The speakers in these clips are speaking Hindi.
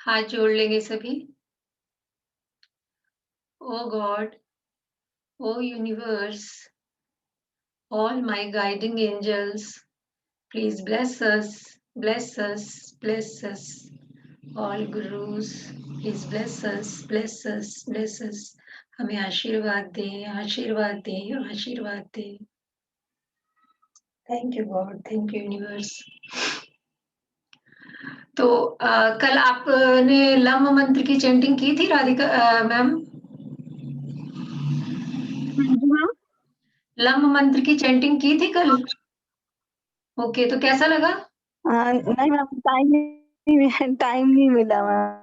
हाथ जोड़ लेंगे सभी। O God, O universe, all my guiding angels, please bless us, bless us, bless us. All gurus, please bless us, bless us, bless us. हमें आशीर्वाद दें, आशीर्वाद दें, आशीर्वाद दें। Thank you God, thank you universe. तो कल आपने लम मंत्र की चैंटिंग की थी राधिका मैम? हाँ जी मैम। लम मंत्र की चैंटिंग की थी कल? ओके, तो कैसा लगा? नहीं मैम, टाइम नहीं मिला मैम।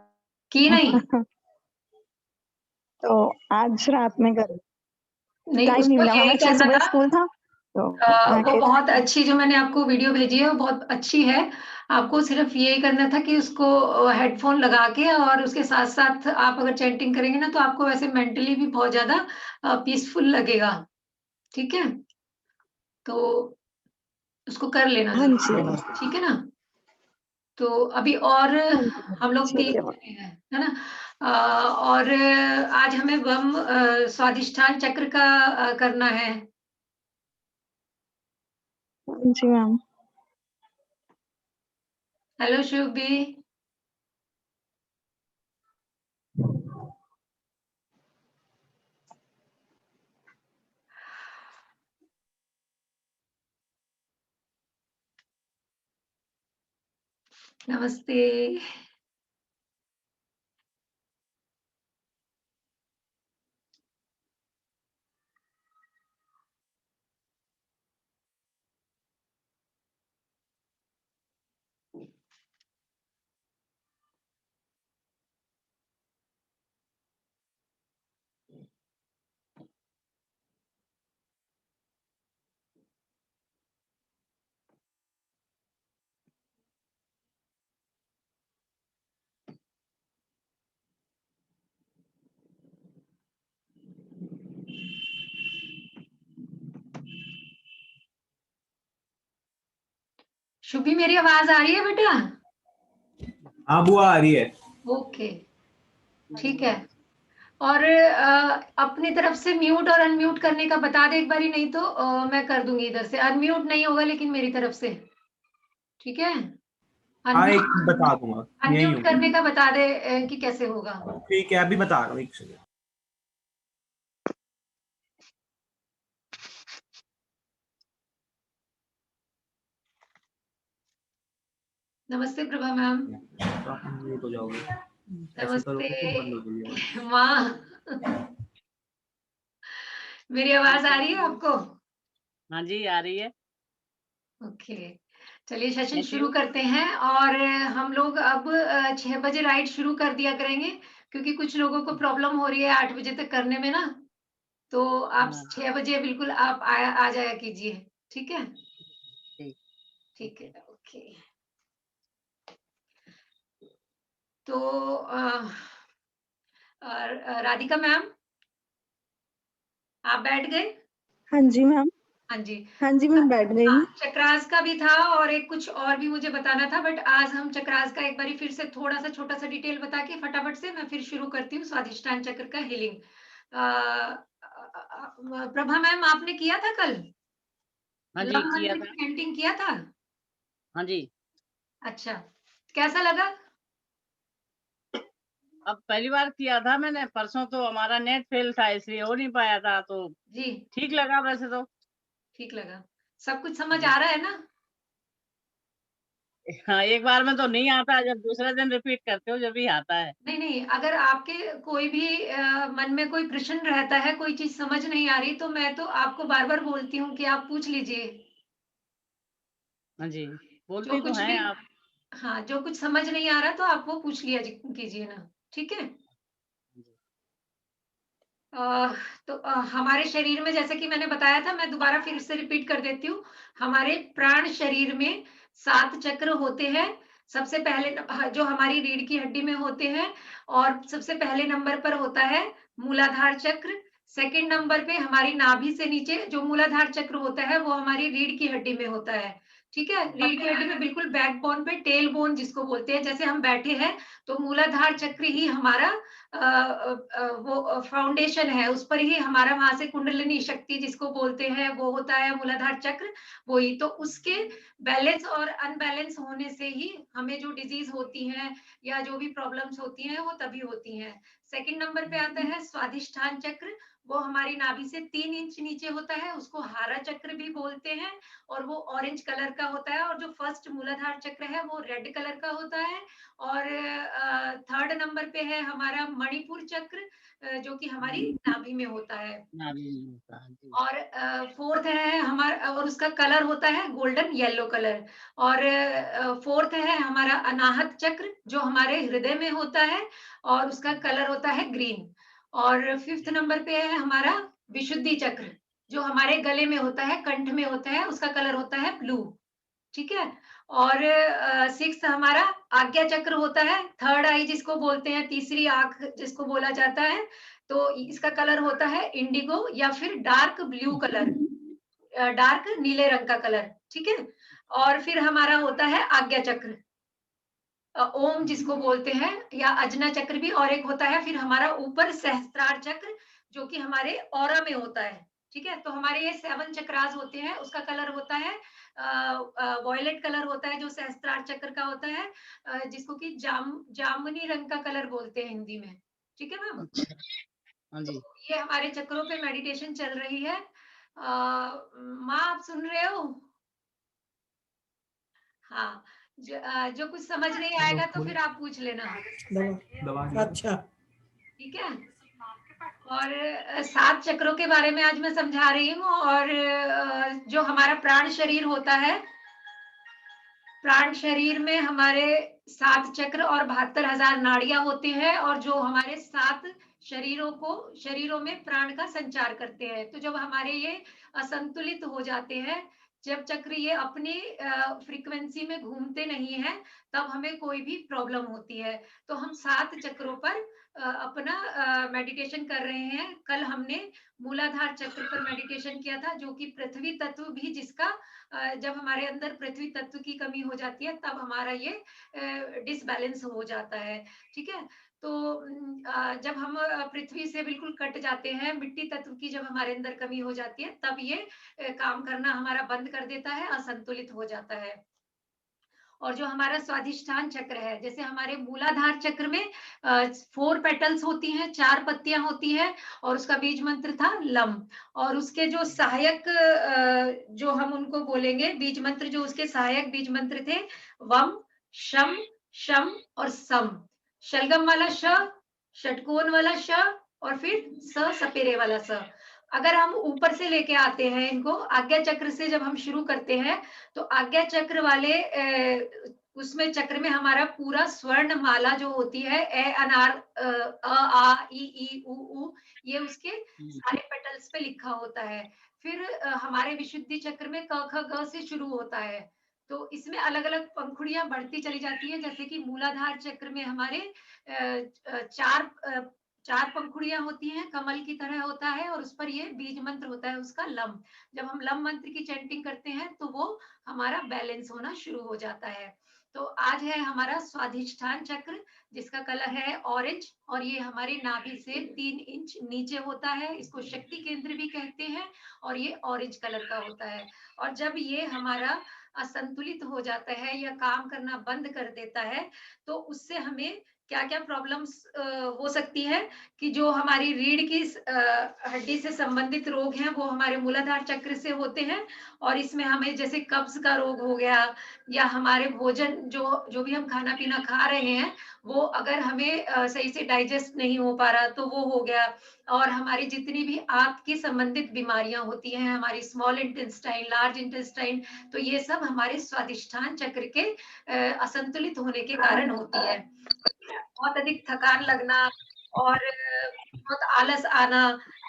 की नहीं? तो आज रात में कर नहीं, टाइम नहीं उसको मिला मैम, यही एक्चुअली करना सुबह था। स्कूल था तो वो आके बहुत अच्छी जो मैंने आपको वीडियो भेजी है वो बहुत अच्छी है। आपको सिर्फ यही करना था कि उसको हेडफोन लगा के और उसके साथ साथ आप अगर चैंटिंग करेंगे ना तो आपको वैसे मेंटली भी बहुत ज्यादा पीसफुल लगेगा। ठीक है, तो उसको कर लेना हाँ जी जरूर। मैम। ठीक है ना? तो अभी और हाँ जी मैम, हम लोग ठीक 3 है मैम। जने हैं, है ना? और आज हमें बम स्वादिष्ठान चक्र का करना है। हाँ जी मैम। हेलो शुभी। नमस्ते। शुभी, मेरी आवाज आ रही है बेटा? हाँ बुआ आ रही है। ओके, ठीक है। और अपनी तरफ से म्यूट और अनम्यूट करने का बता दे एक बारी, नहीं तो मैं कर दूंगी इधर से। अनम्यूट नहीं होगा लेकिन मेरी तरफ से, ठीक है? हाँ एक बता दूंगा, यही अनम्यूट हूँ। करने का बता दे कि कैसे होगा। ठीक है, अभी बता रहा हूँ, एक सेकंड। नमस्ते प्रभा मैम। तो आप म्यूट हो जाओगे, ऐसे करोगे तो बंद हो जाएगी आवाज। नमस्ते माँ। मेरी आवाज आ रही है आपको? हाँ जी, आ रही है। ओके, चलिए सेशन थैंक शुरू यू। करते हैं। और हम लोग अब 6 बजे राइड शुरू कर दिया करेंगे, क्योंकि कुछ लोगों को प्रॉब्लम हो रही है 8 बजे तक करने में ना। तो आप हाँ, 6 बजे बिल्कुल आप आ जाया कीजिए। ठीक है? ठीक। ठीक है, ओके। ओके। तो राधिका मैम, आप बैठ गए? हाँ जी मैम। हाँ जी। हाँ जी मैं बैठ गई हूँ। चक्रास का भी था और एक कुछ और भी मुझे बताना था, बट आज हम चक्रास का एक बारी फिर से थोड़ा सा छोटा सा डिटेल बता के फटाफट से मैं फिर शुरू करती हूँ स्वादिष्टान चक्र का हीलिंग। प्रभा मैम, आपने किया था कल हाँ जी, लव किया मंत्र था। की पेंटिंग किया था? हाँ जी। अच्छा, कैसा लगा? अब पहली बार किया था मैंने, परसों तो हमारा नेट फेल था इसलिए हो नहीं पाया था, तो जी, ठीक लगा वैसे तो। ठीक लगा। सब कुछ समझ जी। आ रहा है ना? हाँ, एक बार में तो नहीं आता, जब दूसरे दिन रिपीट करते हो जब भी आता है। नहीं नहीं, अगर आपके कोई भी मन में कोई प्रश्न रहता है, कोई चीज समझ नहीं आ रही, तो मैं तो आपको बार बार बोलती हूँ कि आप पूछ लीजिए। हाँ जी, जो बोलती तो कुछ हैं भी, आप। हाँ, जो कुछ समझ नहीं आ रहा तो आप वो पूछ लिया कीजिए ना। ठीक है? अ, तो हमारे शरीर में, जैसे कि मैंने बताया था, मैं दोबारा फिर से रिपीट कर देती हूँ। हमारे प्राण शरीर में 7 चक्र होते हैं। सबसे पहले जो हमारी रीढ़ की हड्डी में होते हैं, और सबसे पहले नंबर पर होता है मूलाधार चक्र। सेकंड नंबर पे हमारी नाभि से नीचे जो मूलाधार चक्र होता है वो हमारी रीढ़ की हड्डी में होता है। ठीक है, रीढ़ की हड्डी में बिल्कुल बैकबोन पे, टेल बोन जिसको बोलते हैं, जैसे हम बैठे हैं तो मूलाधार चक्र ही हमारा वो फाउंडेशन है, उस पर ही हमारा वहां से कुंडलिनी शक्ति जिसको बोलते हैं वो होता है मूलाधार चक्र, वही। तो उसके बैलेंस और अनबैलेंस होने से ही हमें जो डिजीज होती है या जो भी प्रॉब्लम्स होती हैं वो तभी होती हैं। सेकंड नंबर पे आता है स्वाधिष्ठान चक्र, वो हमारी नाभि से 3 इंच नीचे होता है, उसको हारा चक्र भी बोलते हैं, और वो ऑरेंज कलर का होता है। और जो फर्स्ट मूलाधार चक्र है वो रेड कलर का होता है। और थर्ड नंबर पे है हमारा मणिपुर चक्र, जो कि हमारी नाभि में होता है। और फोर्थ है हमारा, और उसका कलर होता है गोल्डन येलो कलर। और फोर्थ है हमारा अनाहत चक्र, जो हमारे हृदय में होता है, और उसका कलर होता है ग्रीन। और फिफ्थ नंबर पे है हमारा विशुद्धि चक्र, जो हमारे गले में होता है, कंठ में होता है, उसका कलर होता है ब्लू। ठीक है। और सिक्स्थ हमारा आज्ञा चक्र होता है, थर्ड आई जिसको बोलते हैं, तीसरी आंख जिसको बोला जाता है, तो इसका कलर होता है इंडिगो या फिर डार्क ब्लू कलर, डार्क नीले रंग का कलर। ठीक है। और फिर हमारा होता है आज्ञा चक्र, ओम जिसको बोलते हैं, या अजना चक्र भी, और एक होता है फिर हमारा ऊपर सहस्त्रार चक्र, जो कि हमारे ऑरा में होता है। ठीक है। तो हमारे ये 7 चक्रास होते हैं, उसका कलर होता है वॉयलेट कलर होता है, जो सहस्त्रार चक्र का होता है, जिसको कि जामुनी रंग का कलर बोलते हैं हिंदी में। ठीक है मैम। हाँ जी। तो ये हमारे चक्रों पे मेडिटेशन चल रही है। माँ आप सुन रहे हो? हाँ। जो कुछ समझ नहीं आएगा तो फिर आप पूछ लेना। अच्छा। ठीक है। और 7 चक्रों के बारे में आज मैं समझा रही हूँ। और जो हमारा प्राण शरीर होता है, प्राण शरीर में हमारे 7 चक्र और 72,000 नाड़ियां होती हैं, और जो हमारे 7 शरीरों में प्राण का संचार करते हैं। तो जब हमारे ये असंतुलित हो जाते हैं, जब चक्र ये अपनी फ्रीक्वेंसी में घूमते नहीं है, तब हमें कोई भी प्रॉब्लम होती है। तो हम 7 चक्रों पर अपना मेडिटेशन कर रहे हैं। कल हमने मूलाधार चक्र पर मेडिटेशन किया था, जो कि पृथ्वी तत्व भी, जिसका जब हमारे अंदर पृथ्वी तत्व की कमी हो जाती है तब हमारा ये डिसबैलेंस हो जाता है। ठीक है। तो जब हम पृथ्वी से बिल्कुल कट जाते हैं, मिट्टी तत्व की जब हमारे अंदर कमी हो जाती है, तब ये काम करना हमारा बंद कर देता है, असंतुलित हो जाता है। और जो हमारा स्वाधिष्ठान चक्र है, जैसे हमारे मूलाधार चक्र में 4 पेटल्स होती हैं, 4 पत्तियां होती है, और उसका बीज मंत्र था लम। और उसके जो सहायक जो हम उनको बोलेंगे बीज मंत्र, जो उसके सहायक बीज मंत्र थे, वम, शम, शम और सम। शलगम वाला श, षटकोण वाला श, और फिर स सपेरे वाला स। अगर हम ऊपर से लेके आते हैं इनको, आज्ञा चक्र से जब हम शुरू करते हैं, तो आज्ञा चक्र वाले उसमें चक्र में हमारा पूरा स्वर्ण माला जो होती है, ए अनार अ आ ई उ ऊ, ये उसके सारे पेटल्स पे लिखा होता है। फिर हमारे विशुद्धि चक्र में क ख ग से शुरू होता है। तो इसमें अलग अलग पंखुड़ियां बढ़ती चली जाती है, जैसे कि मूलाधार चक्र में हमारे 4 पंखुड़ियां होती हैं, कमल की तरह होता है, और उस पर ये बीज मंत्र होता है उसका लम। जब हम लम मंत्र की चैंटिंग करते हैं तो वो हमारा बैलेंस होना शुरू हो जाता है। तो आज है हमारा स्वाधिष्ठान चक्र, जिसका कलर है ऑरेंज, और ये हमारी नाभि से 3 इंच नीचे होता है। इसको शक्ति केंद्र भी कहते हैं, और ये ऑरेंज कलर का होता है। और जब ये हमारा असंतुलित हो जाता है या काम करना बंद कर देता है, तो उससे हमें क्या क्या प्रॉब्लम्स हो सकती है, कि जो हमारी रीढ़ की हड्डी से संबंधित रोग हैं वो हमारे मूलाधार चक्र से होते हैं। और इसमें हमें जैसे कब्ज का रोग हो गया, या हमारे भोजन जो भी हम खाना पीना खा रहे हैं, वो अगर हमें सही से डाइजेस्ट नहीं हो पा रहा तो वो हो गया। और हमारी जितनी भी आंत की संबंधित बीमारियां होती हैं, हमारी स्मॉल इंटेस्टाइन, लार्ज इंटेस्टाइन, तो ये सब हमारे स्वाधिष्ठान चक्र के असंतुलित होने के कारण होती है। बहुत अधिक थकान लगना, और बहुत आलस आना,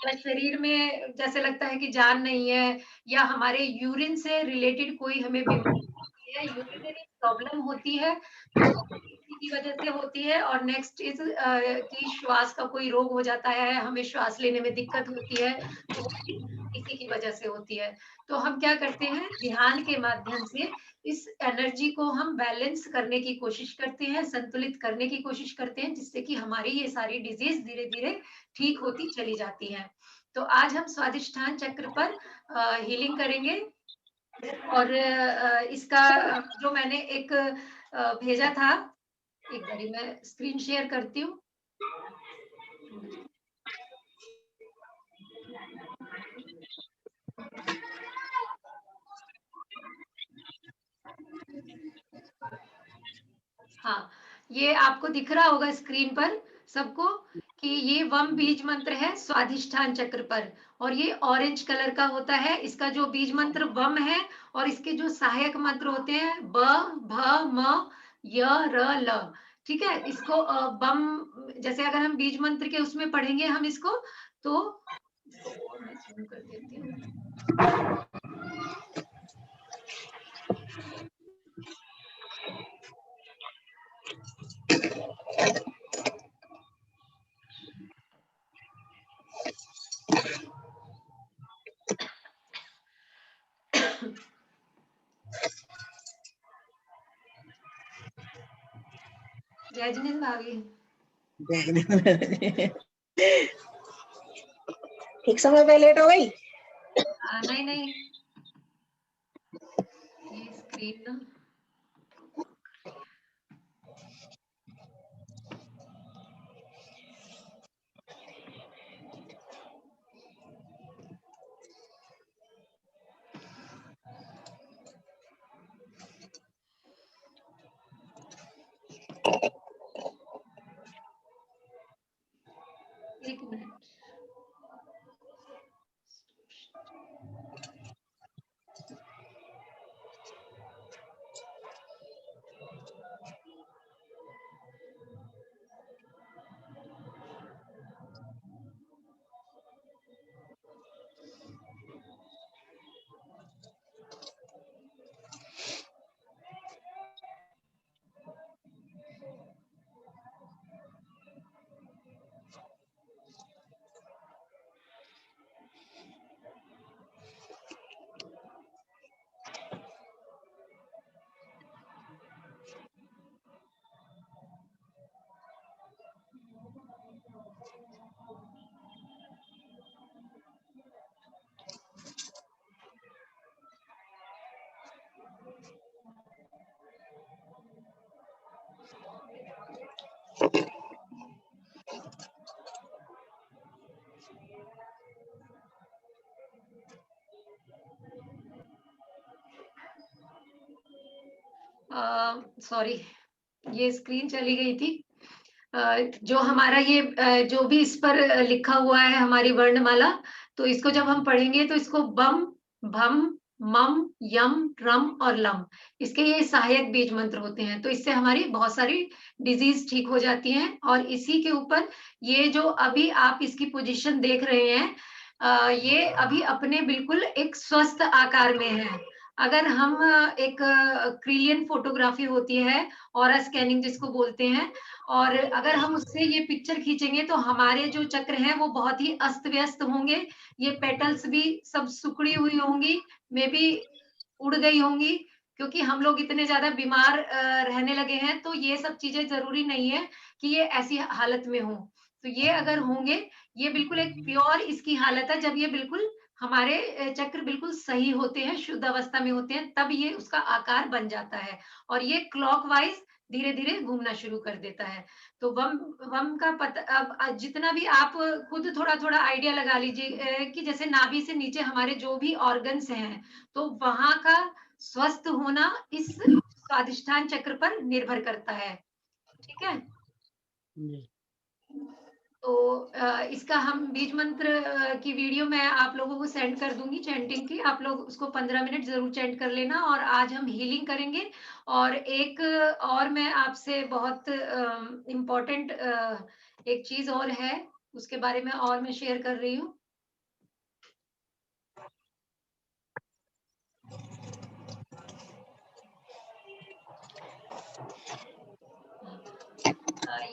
या शरीर में जैसे लगता है कि जान नहीं है, या हमारे यूरिन से रिलेटेड कोई हमें बीमारी होती है, यूरिनरी प्रॉब्लम होती है, तो इसी की वजह से होती है। और नेक्स्ट इज कि श्वास का कोई रोग हो जाता है, हमें श्वास लेने में दिक्कत होती है, तो वो भी इसी की वजह से होती है। तो हम क्या करते हैं, ध्यान के माध्यम से इस एनर्जी को हम बैलेंस करने की कोशिश करते हैं, संतुलित करने की कोशिश करते हैं, जिससे कि हमारी ये सारी डिजीज धीरे धीरे ठीक होती चली जाती हैं। तो आज हम स्वादिष्ठान चक्र पर हीलिंग करेंगे। और इसका जो मैंने एक भेजा था, एक बारी मैं स्क्रीन शेयर करती हूँ। हाँ, ये आपको दिख रहा होगा स्क्रीन पर सबको कि ये वम बीज मंत्र है स्वादिष्ठान चक्र पर, और ये ऑरेंज कलर का होता है। इसका जो बीज मंत्र वम है, और इसके जो सहायक मंत्र होते हैं ब, भ, म, य, र, ल। ठीक है, इसको बम जैसे अगर हम बीज मंत्र के उसमें पढ़ेंगे हम इसको, तो मैं zoom कर देती हूँ। जय जिनेन्द्र भाभी। एक समय पे लेट हो गई। नहीं नहीं, ये स्क्रीन ना, एक मिनट। सॉरी, ये स्क्रीन चली गई थी। जो हमारा ये जो भी इस पर लिखा हुआ है हमारी वर्णमाला, तो इसको जब हम पढ़ेंगे तो इसको बम, भम, मम, यम, रम और लम, इसके ये सहायक बीज मंत्र होते हैं। तो इससे हमारी बहुत सारी डिजीज ठीक हो जाती हैं। और इसी के ऊपर ये जो अभी आप इसकी पोजीशन देख रहे हैं, ये अभी अपने बिल्कुल एक स्वस्थ आकार में है। अगर हम एक क्रिलियन फोटोग्राफी होती है, ऑरा स्कैनिंग जिसको बोलते हैं, और अगर हम उससे ये पिक्चर खींचेंगे तो हमारे जो चक्र हैं वो बहुत ही अस्त व्यस्त होंगे। ये पेटल्स भी सब सुकड़ी हुई होंगी, मे बी उड़ गई होंगी, क्योंकि हम लोग इतने ज्यादा बीमार रहने लगे हैं। तो ये सब चीजें जरूरी नहीं है कि ये ऐसी हालत में हो। तो ये अगर होंगे, ये बिल्कुल एक प्योर इसकी हालत है, जब ये बिल्कुल हमारे चक्र बिल्कुल सही होते हैं, शुद्ध अवस्था में होते हैं, तब ये उसका आकार बन जाता है और ये क्लॉकवाइज धीरे धीरे घूमना शुरू कर देता है। तो वम वम का पता, अब जितना भी आप खुद थोड़ा थोड़ा आइडिया लगा लीजिए कि जैसे नाभि से नीचे हमारे जो भी ऑर्गन्स हैं, तो वहां का स्वस्थ होना इस स्वादिष्ठान चक्र पर निर्भर करता है। ठीक है, तो इसका हम बीज मंत्र की वीडियो मैं आप लोगों को सेंड कर दूंगी चैंटिंग की। आप लोग उसको 15 मिनट जरूर चैंट कर लेना। और आज हम हीलिंग करेंगे। और एक और मैं आपसे बहुत इम्पोर्टेंट एक चीज और है, उसके बारे में और मैं शेयर कर रही हूँ।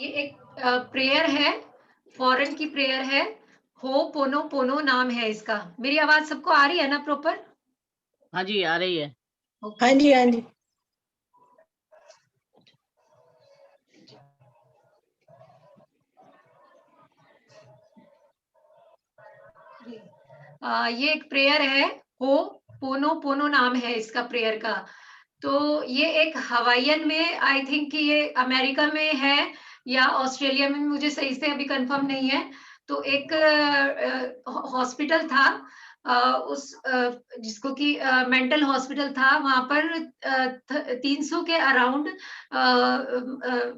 ये एक प्रेयर है, फॉरेन की प्रेयर है, हो पोनो पोनो नाम है इसका। मेरी आवाज सबको आ रही है ना प्रॉपर? हाँ जी, आ रही है। हाँ जी, हाँ जी। ये एक प्रेयर है, हो पोनो पोनो नाम है इसका प्रेयर का। तो ये एक हवाईयन में, आई थिंक कि ये अमेरिका में है या ऑस्ट्रेलिया में, मुझे सही से अभी कंफर्म नहीं है। तो एक हॉस्पिटल था, जिसको कि मेंटल हॉस्पिटल था, वहां पर 300 के अराउंड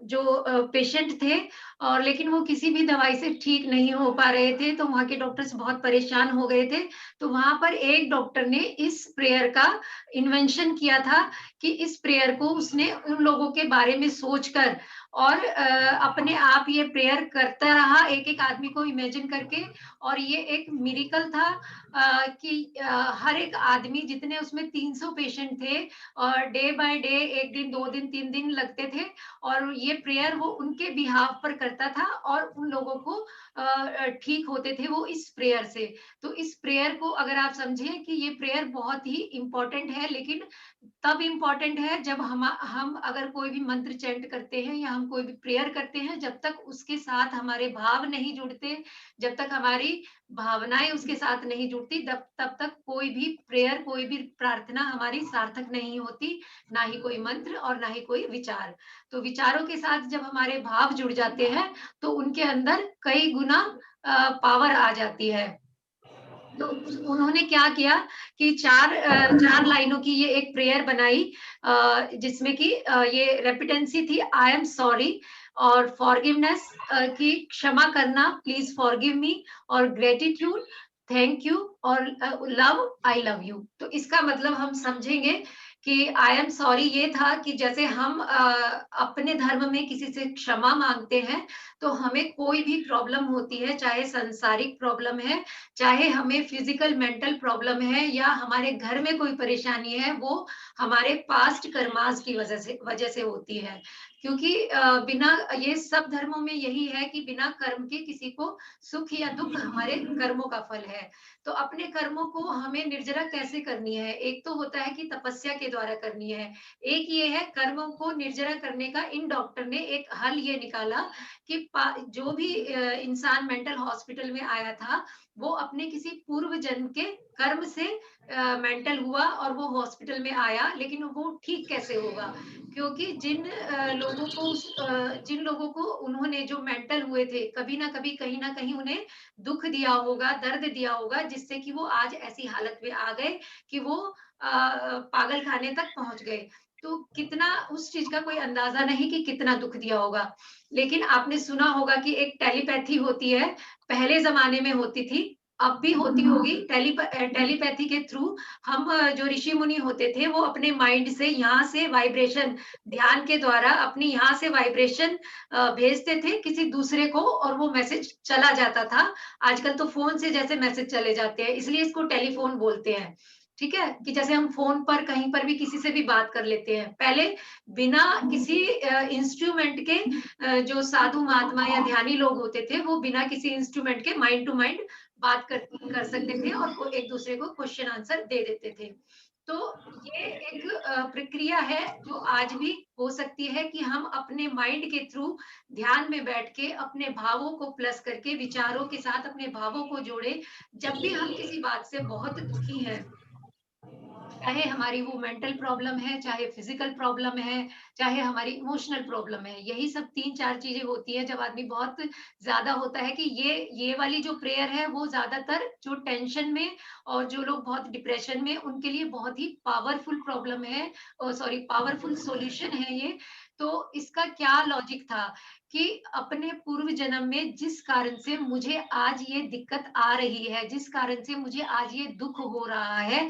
जो पेशेंट थे, और लेकिन वो किसी भी दवाई से ठीक नहीं हो पा रहे थे, तो वहां के डॉक्टर्स बहुत परेशान हो गए थे। तो वहां पर एक डॉक्टर ने इस प्रेयर का इन्वेंशन किया था, कि इस प्रेयर को उसने उन लोगों के बारे में सोचकर और अपने आप ये प्रेयर करता रहा, एक एक आदमी को इमेजिन करके। और ये एक मिरेकल था कि हर एक आदमी, जितने उसमें 300 पेशेंट थे, और डे बाय डे, एक दिन 2 दिन 3 दिन लगते थे, और ये प्रेयर वो उनके बिहाफ पर करता था, और उन लोगों को ठीक होते थे वो इस प्रेयर से। तो इस प्रेयर को अगर आप समझें कि ये प्रेयर बहुत ही इंपॉर्टेंट है, लेकिन तब इम्पोर्टेंट है जब हम अगर कोई भी मंत्र चैंट करते हैं या हम कोई भी प्रेयर करते हैं, जब तक उसके साथ हमारे भाव नहीं जुड़ते, जब तक हमारी भावनाएं उसके साथ नहीं जुड़ती, तब तक कोई भी प्रेयर, कोई भी प्रार्थना हमारी सार्थक नहीं होती, ना ही कोई मंत्र और ना ही कोई विचार। तो विचारों के साथ जब हमारे भाव जुड़ जाते हैं, तो उनके अंदर कई गुना पावर आ जाती है। तो उन्होंने क्या किया कि चार लाइनों की ये एक प्रेयर बनाई, जिसमें कि ये रेपिटेंसी थी, आई एम सॉरी, और फॉरगिवनेस की क्षमा करना, प्लीज फॉरगिव मी, और ग्रेटिट्यूड, थैंक यू, और लव, आई लव यू। तो इसका मतलब हम समझेंगे कि आई एम सॉरी ये था कि जैसे हम अपने धर्म में किसी से क्षमा मांगते हैं, तो हमें कोई भी प्रॉब्लम होती है, चाहे सांसारिक प्रॉब्लम है, चाहे हमें फिजिकल मेंटल प्रॉब्लम है, या हमारे घर में कोई परेशानी है, वो हमारे पास्ट कर्मास की वजह से होती है। क्योंकि बिना, ये सब धर्मों में यही है कि बिना कर्म के किसी को सुख या दुख हमारे कर्मों का फल है। तो अपने कर्मों को हमें निर्जरा कैसे करनी है? एक तो होता है कि तपस्या के द्वारा करनी है, एक ये है कर्मों को निर्जरा करने का। इन डॉक्टर ने एक हल ये निकाला कि जो भी इंसान मेंटल हॉस्पिटल में आया था, वो अपने किसी पूर्व जन्म के कर्म से मेंटल हुआ और वो हॉस्पिटल में आया, लेकिन वो ठीक कैसे होगा? क्योंकि जिन लोगों को उन्होंने, जो मेंटल हुए थे, कभी ना कभी कहीं ना कहीं उन्हें दुख दिया होगा, दर्द दिया होगा, जिससे कि वो आज ऐसी हालत में आ गए कि वो पागल खाने तक पहुंच गए। तो कितना, उस चीज का कोई अंदाजा नहीं कि कितना दुख दिया होगा। लेकिन आपने सुना होगा कि एक टेलीपैथी होती है, पहले जमाने में होती थी, अब भी होती होगी। टेलीपैथी के थ्रू हम, जो ऋषि मुनि होते थे, वो अपने माइंड से यहाँ से वाइब्रेशन, ध्यान के द्वारा अपनी यहाँ से वाइब्रेशन भेजते थे किसी दूसरे को, और वो मैसेज चला जाता था। आजकल तो फोन से जैसे मैसेज चले जाते हैं, इसलिए इसको टेलीफोन बोलते हैं। ठीक है, कि जैसे हम फोन पर कहीं पर भी किसी से भी बात कर लेते हैं। पहले बिना किसी इंस्ट्रूमेंट के, जो साधु महात्मा या ध्यानी लोग होते थे, वो बिना किसी इंस्ट्रूमेंट के माइंड टू माइंड बात कर सकते थे, और वो एक दूसरे को क्वेश्चन आंसर दे देते थे। तो ये एक प्रक्रिया है जो आज भी हो सकती है, कि हम अपने माइंड के थ्रू ध्यान में बैठ के अपने भावों को प्लस करके, विचारों के साथ अपने भावों को जोड़े। जब भी हम किसी बात से बहुत दुखी हैं, चाहे हमारी वो मेंटल प्रॉब्लम है, चाहे फिजिकल प्रॉब्लम है, चाहे हमारी इमोशनल प्रॉब्लम है, यही सब 3-4 चीजें होती है। जब आदमी बहुत ज्यादा होता है, कि ये वाली जो प्रेयर है, वो ज्यादातर जो टेंशन में और जो लोग बहुत डिप्रेशन में, उनके लिए बहुत ही पावरफुल प्रॉब्लम है, सॉरी, पावरफुल सॉल्यूशन है ये। तो इसका क्या लॉजिक था, कि अपने पूर्व जन्म में जिस कारण से मुझे आज ये दिक्कत आ रही है, जिस कारण से मुझे आज ये दुख हो रहा है,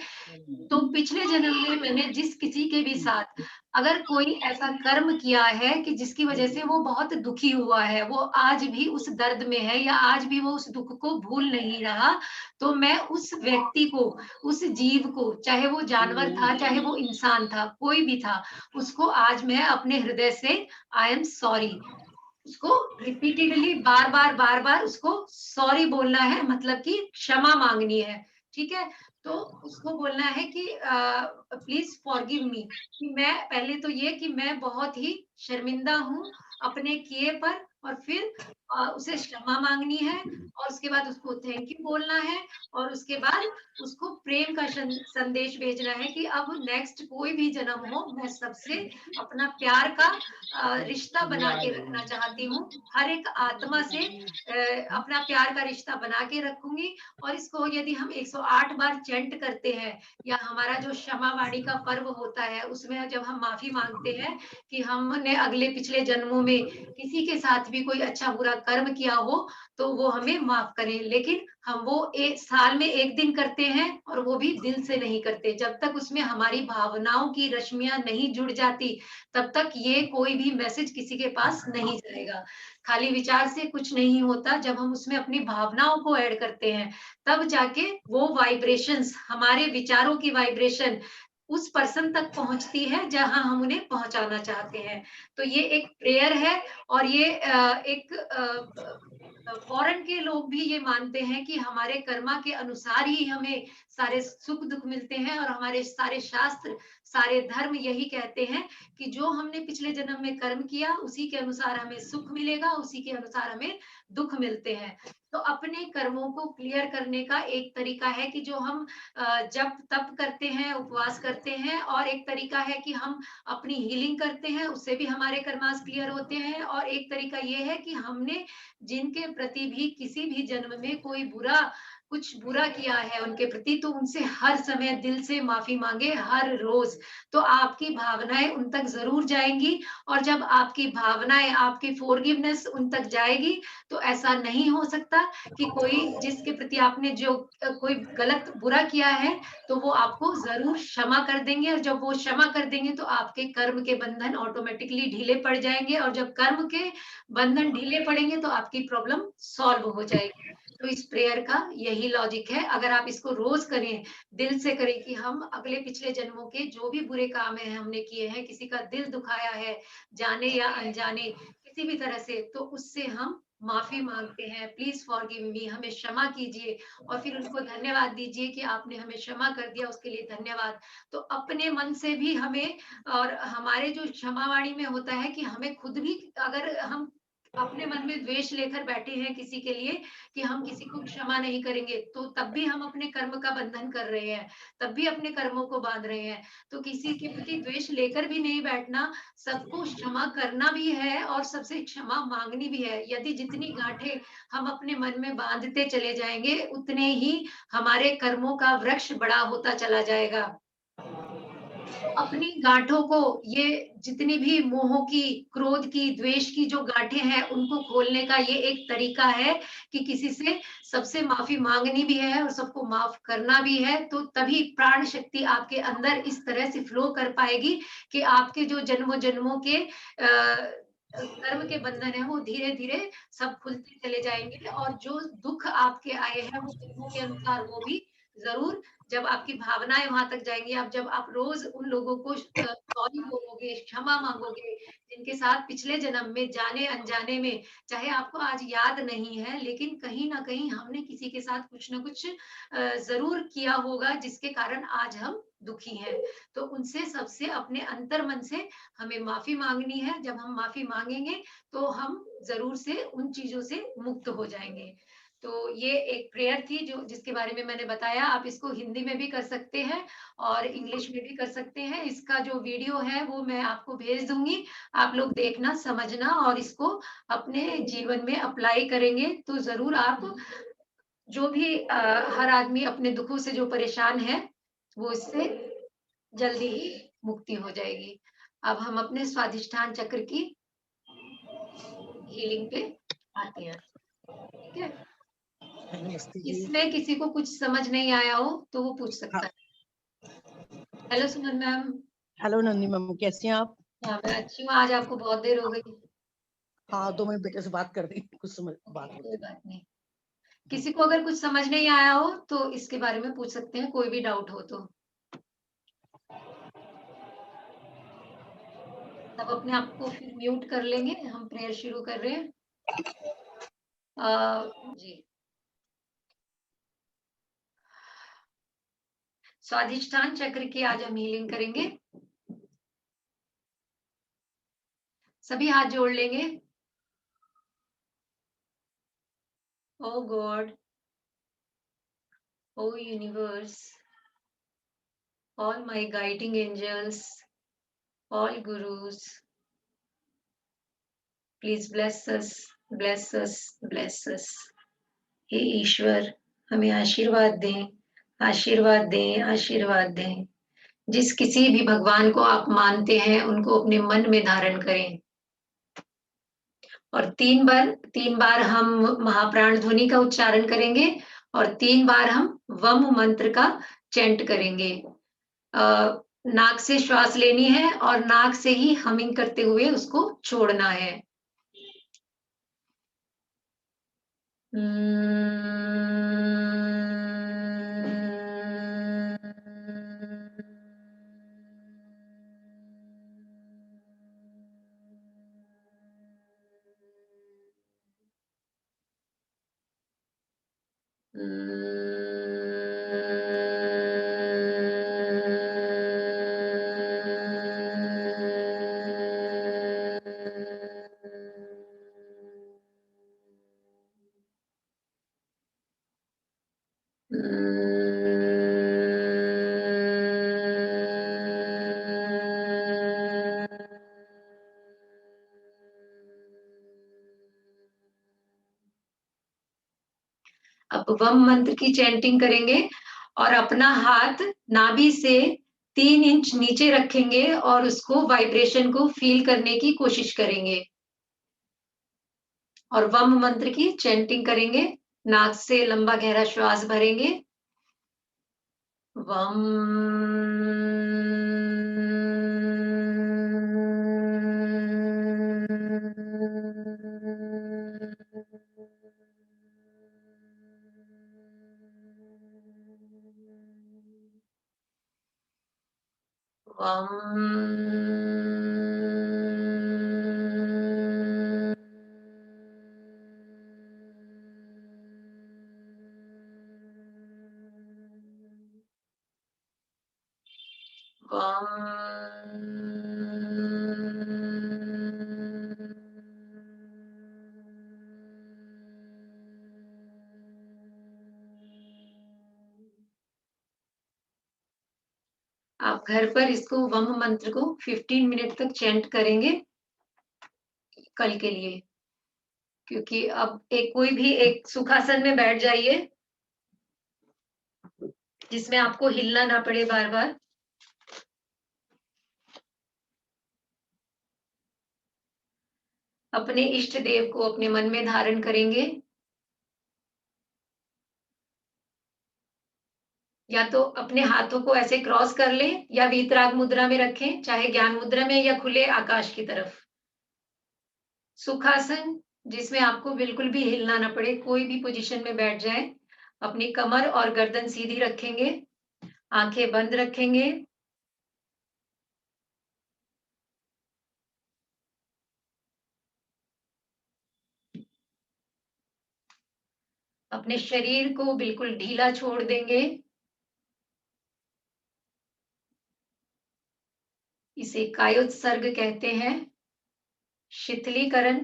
तो पिछले जन्म में मैंने जिस किसी के भी साथ अगर कोई ऐसा कर्म किया है कि जिसकी वजह से वो बहुत दुखी हुआ है, वो आज भी उस दर्द में है, या आज भी वो उस दुख को भूल नहीं रहा, तो मैं उस व्यक्ति को, उस जीव को, चाहे वो जानवर था, चाहे वो इंसान था, कोई भी था, उसको आज मैं अपने हृदय से आई एम सॉरी, उसको रिपीटेडली, बार बार उसको सॉरी बोलना है, मतलब कि क्षमा मांगनी है। ठीक है, तो उसको बोलना है कि प्लीज फॉरगिव मी, कि मैं, पहले तो ये कि मैं बहुत ही शर्मिंदा हूँ अपने किए पर, और फिर उसे क्षमा मांगनी है और उसके बाद उसको थैंक यू बोलना है और उसके बाद उसको प्रेम का संदेश भेजना है कि अब नेक्स्ट कोई भी जन्म हो मैं सबसे अपना प्यार का रिश्ता बना के रखना चाहती हूँ। हर एक आत्मा से अपना प्यार का रिश्ता बना के रखूंगी। और इसको यदि हम 108 बार चैंट करते हैं या हमारा जो क्षमा वाणी का पर्व होता है उसमें जब हम माफी मांगते हैं कि हमने अगले पिछले जन्मों में किसी के साथ भी कोई अच्छा बुरा कर्म किया हो तो वो हमें माफ करें, लेकिन हम वो एक साल में एक दिन करते हैं और वो भी दिल से नहीं करते। जब तक उसमें हमारी भावनाओं की रश्मियां नहीं जुड़ जाती तब तक ये कोई भी मैसेज किसी के पास नहीं जाएगा। खाली विचार से कुछ नहीं होता, जब हम उसमें अपनी भावनाओं को ऐड करते हैं तब जाके वो वाइब्रेशंस, हमारे विचारों की वाइब्रेशन उस पर्सन तक पहुंचती है जहां हम उन्हें पहुंचाना चाहते हैं। तो ये एक प्रेयर है और ये एक फॉरेन के लोग भी ये मानते हैं कि हमारे कर्मा के अनुसार ही हमें सारे सुख दुख मिलते हैं और हमारे सारे शास्त्र, सारे धर्म यही कहते हैं कि जो हमने पिछले जन्म में कर्म किया उसी के अनुसार हमें सुख मिलेगा, उसी के अनुसार हमें दुख मिलते हैं। तो अपने कर्मों को क्लियर करने का एक तरीका है कि जो हम जप तप करते हैं, उपवास करते हैं, और एक तरीका है कि हम अपनी हीलिंग करते हैं, उससे भी हमारे कर्मास क्लियर होते हैं। और एक तरीका ये है कि हमने जिनके प्रति भी किसी भी जन्म में कोई कुछ बुरा किया है उनके प्रति, तो उनसे हर समय दिल से माफी मांगे, हर रोज। तो आपकी भावनाएं उन तक जरूर जाएंगी और जब आपकी भावनाएं, आपकी फॉरगिवनेस उन तक जाएगी तो ऐसा नहीं हो सकता कि कोई जिसके प्रति आपने जो कोई गलत बुरा किया है तो वो आपको जरूर क्षमा कर देंगे। और जब वो क्षमा कर देंगे तो आपके कर्म के बंधन ऑटोमेटिकली ढीले पड़ जाएंगे और जब कर्म के बंधन ढीले पड़ेंगे तो आपकी प्रॉब्लम सॉल्व हो जाएगी। तो इस प्रेयर का यही लॉजिक है। अगर आप इसको रोज करें, दिल से करें कि हम अगले पिछले जन्मों के जो भी बुरे काम है हमने किए हैं, किसी का दिल दुखाया है जाने या अनजाने किसी भी तरह से, तो उससे हम माफी मांगते हैं, प्लीज फॉरगिव मी, हमें क्षमा कीजिए। और फिर उनको धन्यवाद दीजिए कि आपने हमें क्षमा कर दिया, उसके लिए धन्यवाद। तो अपने मन से भी हमें, और हमारे जो क्षमावाणी में होता है कि हमें खुद भी, अगर हम अपने मन में द्वेष लेकर बैठे हैं किसी के लिए कि हम किसी को क्षमा नहीं करेंगे, तो तब भी हम अपने कर्म का बंधन कर रहे हैं, तब भी अपने कर्मों को बांध रहे हैं। तो किसी के प्रति द्वेष लेकर भी नहीं बैठना, सबको क्षमा करना भी है और सबसे क्षमा मांगनी भी है। यदि जितनी गांठें हम अपने मन में बांधते चले जाएंगे उतने ही हमारे कर्मों का वृक्ष बड़ा होता चला जाएगा। अपनी गांठों को, ये जितनी भी मोह की, क्रोध की, द्वेष की जो गांठें हैं उनको खोलने का ये एक तरीका है कि किसी से सबसे माफी मांगनी भी है और सबको माफ करना भी है। तो तभी प्राण शक्ति आपके अंदर इस तरह से फ्लो कर पाएगी कि आपके जो जन्मों जन्मों के कर्म के बंधन है वो धीरे धीरे सब खुलते चले जाएंगे। और जो दुख आपके आए हैं वो कर्मों के अनुसार वो भी जरूर, जब आपकी भावनाएं वहां तक जाएंगी, आप जब आप रोज उन लोगों को सॉरी बोलोगे, क्षमा मांगोगे जिनके साथ पिछले जन्म में जाने अनजाने में, चाहे आपको आज याद नहीं है लेकिन कहीं ना कहीं हमने किसी के साथ कुछ ना कुछ जरूर किया होगा जिसके कारण आज हम दुखी हैं। तो उनसे सबसे अपने अंतर मन से हमें माफी मांगनी है। जब हम माफी मांगेंगे तो हम जरूर से उन चीजों से मुक्त हो जाएंगे। तो ये एक प्रेयर थी जो जिसके बारे में मैंने बताया। आप इसको हिंदी में भी कर सकते हैं और इंग्लिश में भी कर सकते हैं। इसका जो वीडियो है वो मैं आपको भेज दूंगी, आप लोग देखना, समझना और इसको अपने जीवन में अप्लाई करेंगे तो जरूर आप, जो भी हर आदमी अपने दुखों से जो परेशान है वो इससे जल्दी ही मुक्ति हो जाएगी। अब हम अपने स्वाधिष्ठान चक्र की हीलिंग पे आते हैं। ठीक है, नमस्ते जी। इसमें किसी को कुछ समझ नहीं आया हो तो वो पूछ सकता है। हेलो सुमन मैम। हेलो नंदी मैम, कैसी हैं आप? हाँ मैं अच्छी हूँ, आज आपको बहुत देर हो गई। हाँ, 2 मिनट बेटे से बात कर दी, कुछ समझ बात कोई होती। बात नहीं, किसी को अगर कुछ समझ नहीं आया हो तो इसके बारे में पूछ सकते हैं, कोई भी डाउट हो तो। तब अपने आप को फिर म्यूट कर लेंगे, हम प्रेयर शुरू कर रहे हैं। जी, स्वाधिष्ठान चक्र की आज हम हीलिंग करेंगे। सभी हाथ जोड़ लेंगे। O God, O universe, all my guiding angels, all gurus, please bless us, bless us, bless us. हे ईश्वर, हमें आशीर्वाद दें, आशीर्वाद दें, आशीर्वाद दें। जिस किसी भी भगवान को आप मानते हैं उनको अपने मन में धारण करें और 3 बार हम महाप्राण ध्वनि का उच्चारण करेंगे और 3 बार हम वम मंत्र का चैंट करेंगे। नाक से श्वास लेनी है और नाक से ही हमिंग करते हुए उसको छोड़ना है। अब वम मंत्र की चैंटिंग करेंगे और अपना हाथ नाभि से 3 इंच नीचे रखेंगे और उसको वाइब्रेशन को फील करने की कोशिश करेंगे और वम मंत्र की चैंटिंग करेंगे। नाक से लंबा गहरा श्वास भरेंगे। वम आप घर पर इसको वम मंत्र को 15 मिनट तक चैंट करेंगे कल के लिए, क्योंकि अब कोई भी एक सुखासन में बैठ जाइए जिसमें आपको हिलना ना पड़े बार बार। अपने इष्ट देव को अपने मन में धारण करेंगे, या तो अपने हाथों को ऐसे क्रॉस कर लें या वीतराग मुद्रा में रखें, चाहे ज्ञान मुद्रा में या खुले आकाश की तरफ। सुखासन जिसमें आपको बिल्कुल भी हिलना ना पड़े, कोई भी पोजीशन में बैठ जाए। अपनी कमर और गर्दन सीधी रखेंगे, आंखें बंद रखेंगे। अपने शरीर को बिल्कुल ढीला छोड़ देंगे। इसे कायोत्सर्ग कहते हैं, शिथिलीकरण।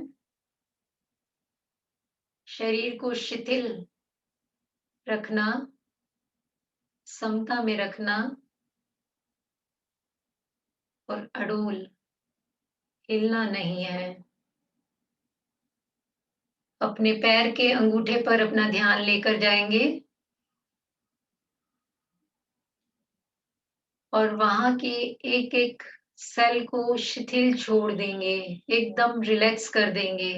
शरीर को शिथिल रखना, समता में रखना और अडोल, हिलना नहीं है। अपने पैर के अंगूठे पर अपना ध्यान लेकर जाएंगे और वहां की एक एक सेल को शिथिल छोड़ देंगे, एकदम रिलैक्स कर देंगे।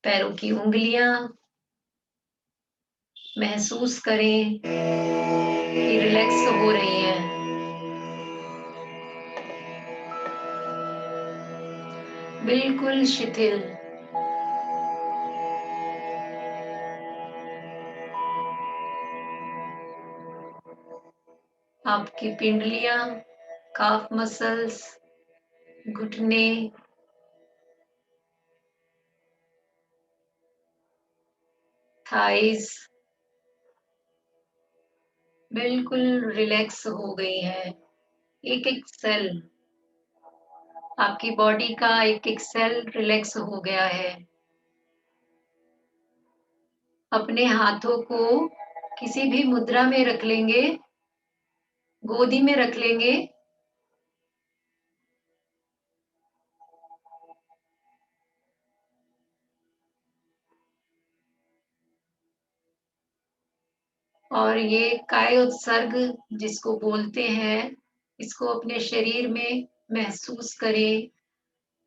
पैरों की उंगलियां महसूस करें कि रिलैक्स हो रही है। बिल्कुल शिथिल। आपकी पिंडलियां, काफ मसल्स, घुटने, थाइज बिल्कुल रिलैक्स हो गई है। एक एक सेल आपकी बॉडी का एक एक सेल रिलैक्स हो गया है। अपने हाथों को किसी भी मुद्रा में रख लेंगे, गोदी में रख लेंगे। और ये काय उत्सर्ग जिसको बोलते हैं, इसको अपने शरीर में महसूस करें।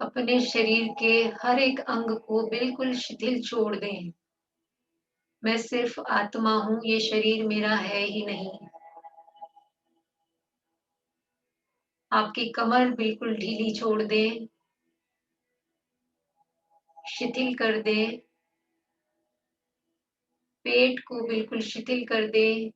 अपने शरीर के हर एक अंग को बिल्कुल शिथिल छोड़ दें। मैं सिर्फ आत्मा हूं, ये शरीर मेरा है ही नहीं। आपकी कमर बिल्कुल ढीली छोड़ दें, शिथिल कर दें। पेट को बिल्कुल शिथिल कर दें।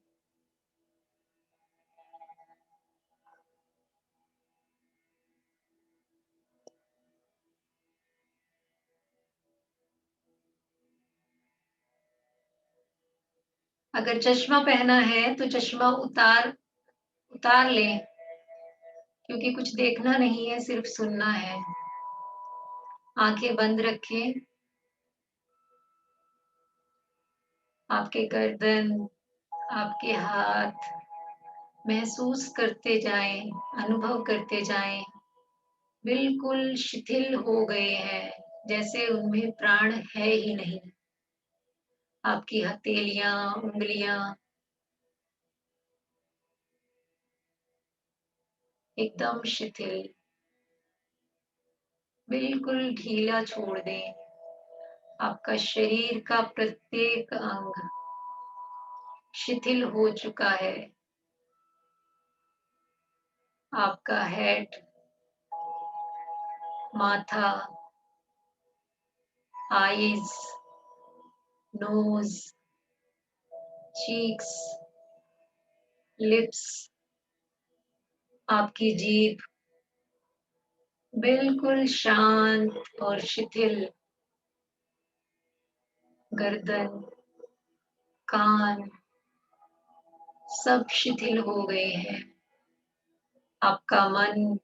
अगर चश्मा पहना है तो चश्मा उतार लें, क्योंकि कुछ देखना नहीं है, सिर्फ सुनना है। आंखें बंद रखें। आपके गर्दन, आपके हाथ महसूस करते जाएं, अनुभव करते जाएं। बिल्कुल शिथिल हो गए हैं, जैसे उनमें प्राण है ही नहीं। आपकी हथेलियां, उंगलियां एकदम शिथिल, बिल्कुल ढीला छोड़ दें। आपका शरीर का प्रत्येक अंग शिथिल हो चुका है। आपका हेड, माथा, आईज, नोज, चीक्स, लिप्स, आपकी जीभ बिल्कुल शांत और शिथिल। गर्दन, कान सब शिथिल हो गए हैं। आपका मन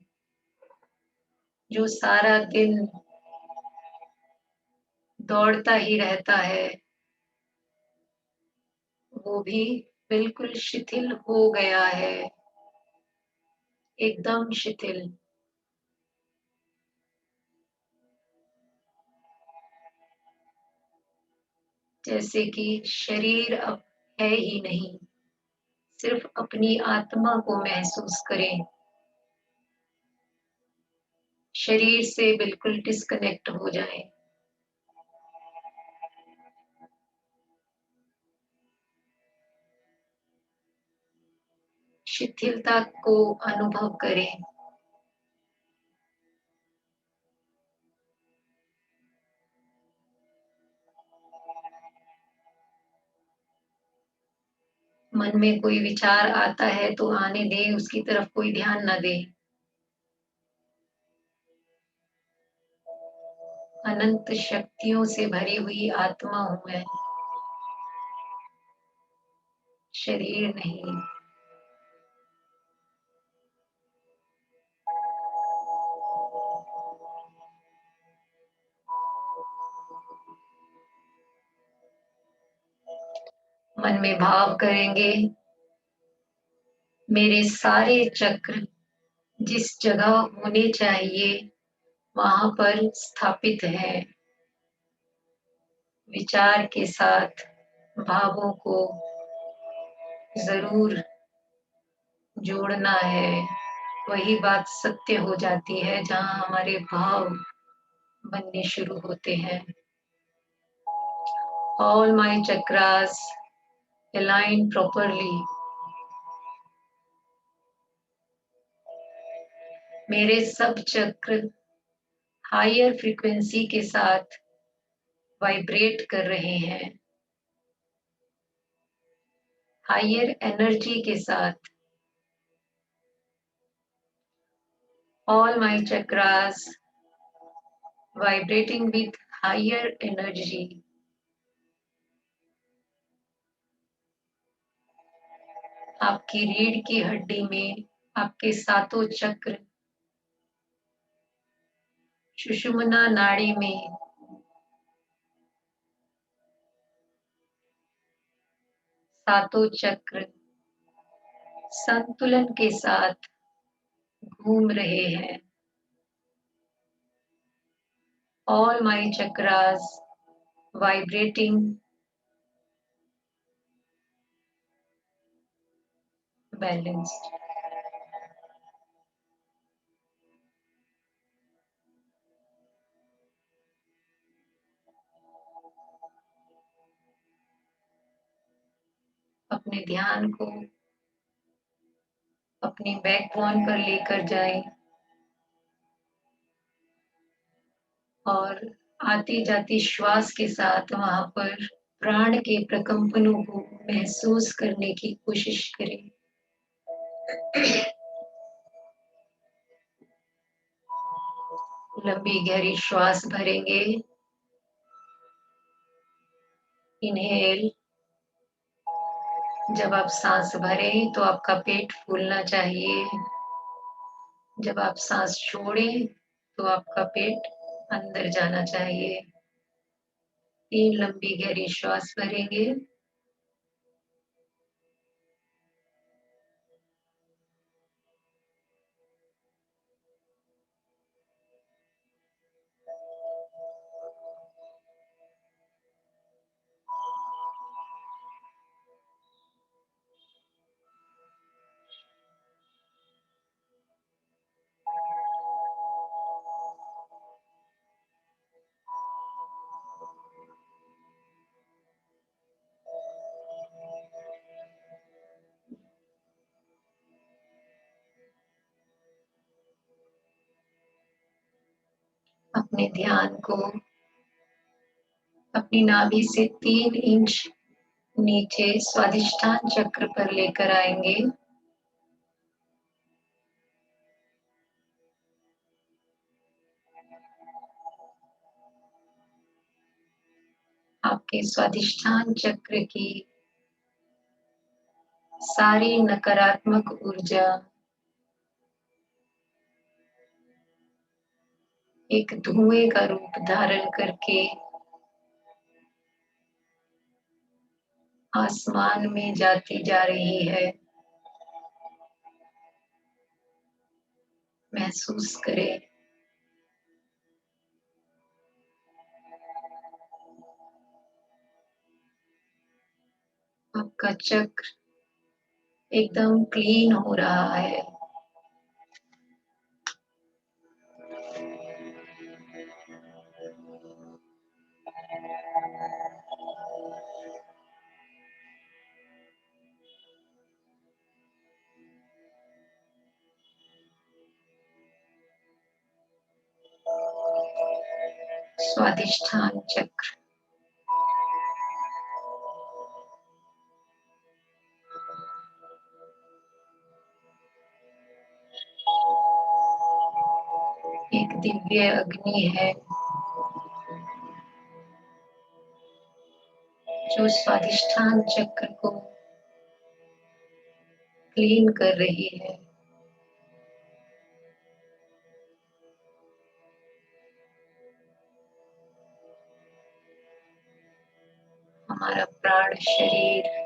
जो सारा दिन दौड़ता ही रहता है, वो भी बिल्कुल शिथिल हो गया है, एकदम शिथिल। जैसे कि शरीर अब है ही नहीं, सिर्फ अपनी आत्मा को महसूस करें। शरीर से बिल्कुल डिस्कनेक्ट हो जाएं। शिथिलता को अनुभव करें। मन में कोई विचार आता है तो आने दें, उसकी तरफ कोई ध्यान न दें। अनंत शक्तियों से भरी हुई आत्मा हूं मैं, शरीर नहीं। मन में भाव करेंगे, मेरे सारे चक्र जिस जगह होने चाहिए वहां पर स्थापित है। विचार के साथ भावों को जरूर जोड़ना है। वही बात सत्य हो जाती है जहां हमारे भाव बनने शुरू होते हैं। All my chakras align properly. मेरे सब चक्र हायर फ्रीक्वेंसी के साथ वाइब्रेट कर रहे हैं, हायर एनर्जी के साथ। All my chakras vibrating with higher energy. आपकी रीढ़ की हड्डी में आपके सातों चक्र सुषुम्ना नाड़ी में सातों चक्र संतुलन के साथ घूम रहे हैं। All my chakras vibrating, balanced. अपने ध्यान को अपनी बैकबोन पर लेकर जाएं और आती जाती श्वास के साथ वहां पर प्राण के प्रकंपनों को महसूस करने की कोशिश करें। लंबी गहरी श्वास भरेंगे। इनहेल। जब आप सांस भरें तो आपका पेट फूलना चाहिए। जब आप सांस छोड़ें तो आपका पेट अंदर जाना चाहिए। 3 लंबी गहरी श्वास भरेंगे। अपने ध्यान को अपनी नाभि से 3 इंच नीचे स्वादिष्ठान चक्र पर लेकर आएंगे। आपके स्वादिष्ठान चक्र की सारी नकारात्मक ऊर्जा एक धुएं का रूप धारण करके आसमान में जाती जा रही है। महसूस करें। आपका चक्र एकदम क्लीन हो रहा है। स्वादिष्ठान चक्र एक दिव्य अग्नि है जो स्वादिष्ठान चक्र को क्लीन कर रही है। हमारा प्राण शरीर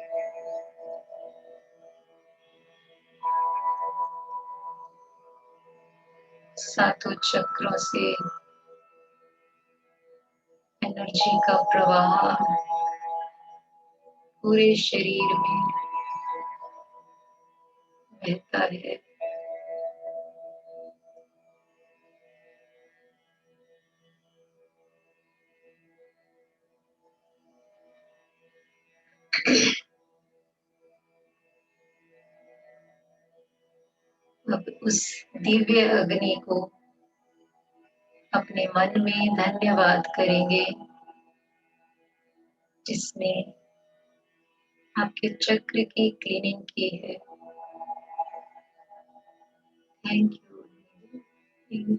सातों चक्रों से एनर्जी का प्रवाह पूरे शरीर में बहता है। अब उस दिव्य अग्नि को अपने मन में धन्यवाद करेंगे जिसने आपके चक्र की क्लीनिंग की है। Thank you.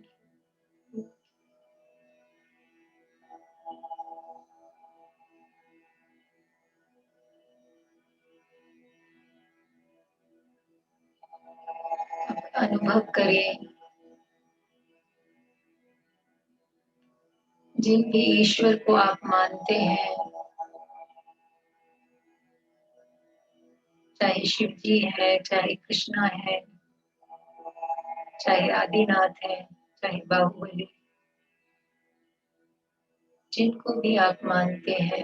अनुभव करें जिन भी ईश्वर को आप मानते हैं, चाहे शिव जी है, चाहे कृष्णा है, चाहे आदिनाथ है, चाहे बाहुबली, जिनको भी आप मानते हैं,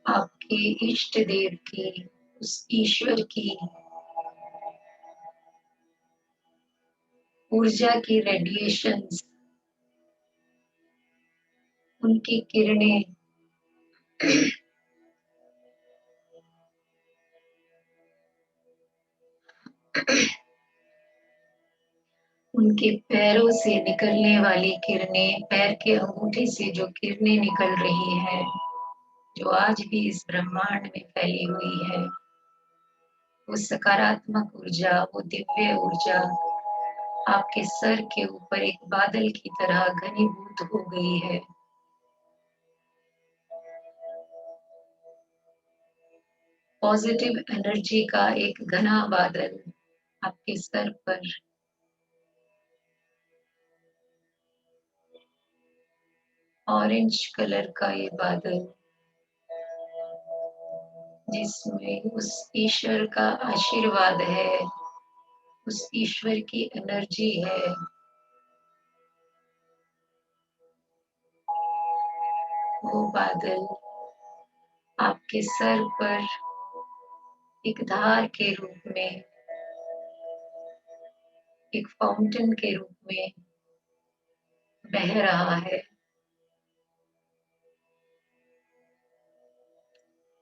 आपके इष्ट देव की, उस ईश्वर की ऊर्जा की रेडिएशंस, उनकी किरणें उनके पैरों से निकलने वाली किरणें, पैर के अंगूठे से जो किरणें निकल रही है, जो आज भी इस ब्रह्मांड में फैली हुई है, वो सकारात्मक ऊर्जा, वो दिव्य ऊर्जा आपके सर के ऊपर एक बादल की तरह घनीभूत हो गई है। पॉजिटिव एनर्जी का एक घना बादल आपके सर पर, ऑरेंज कलर का ये बादल, जिसमें उस ईश्वर का आशीर्वाद है, उस ईश्वर की एनर्जी है। वो बादल आपके सर पर एक धार के रूप में, एक फाउंटेन के रूप में बह रहा है,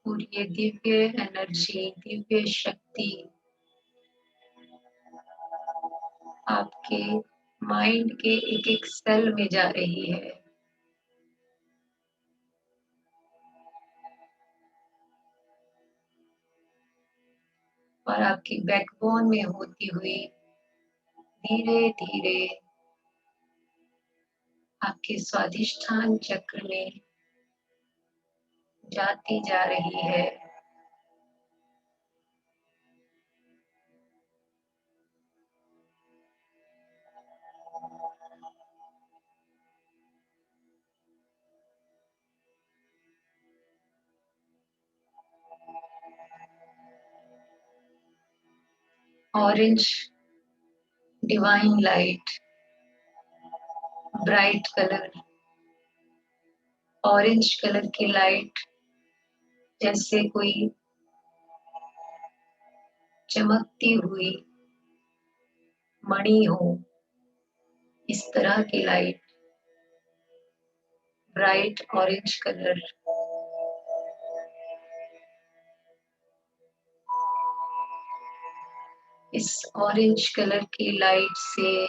और ये दिव्य एनर्जी, दिव्य शक्ति आपके माइंड के एक एक सेल में जा रही है, और आपकी बैकबोन में होती हुई धीरे धीरे आपके स्वादिष्ठान चक्र में जाती जा रही है। Orange divine light, bright colour, orange colour की लाइट जैसे कोई चमकती हुई मणि हो, इस तरह की लाइट, ब्राइट ऑरेंज कलर। इस ऑरेंज कलर की लाइट से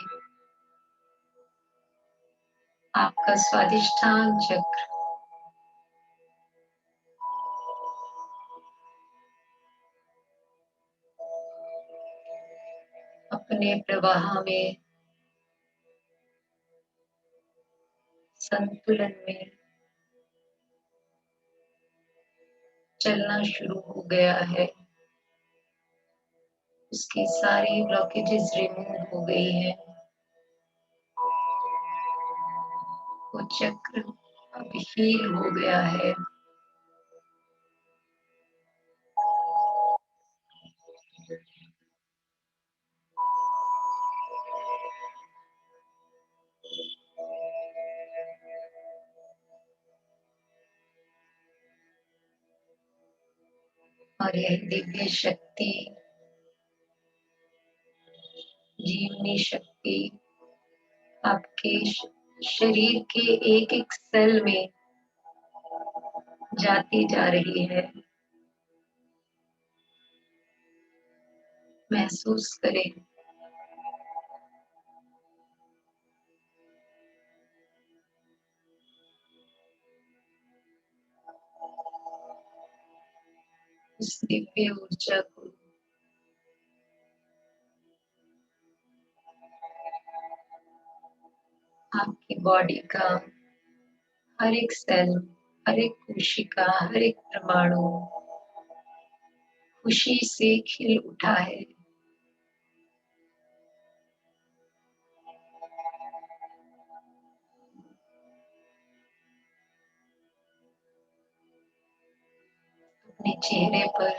आपका स्वादिष्ठान चक्र अपने प्रवाह में, संतुलन में चलना शुरू हो गया है। उसकी सारी ब्लॉकेजेस रिमूव हो गई है। वो चक्र अब हील हो गया है। और यह दिव्य शक्ति, जीवनी शक्ति आपके शरीर के एक एक सेल में जाती जा रही है। महसूस करें उस दिव्य ऊर्जा को। आपकी बॉडी का हर एक सेल, हर एक कोशिका, हर एक परमाणु खुशी से खिल उठा है। अपने चेहरे पर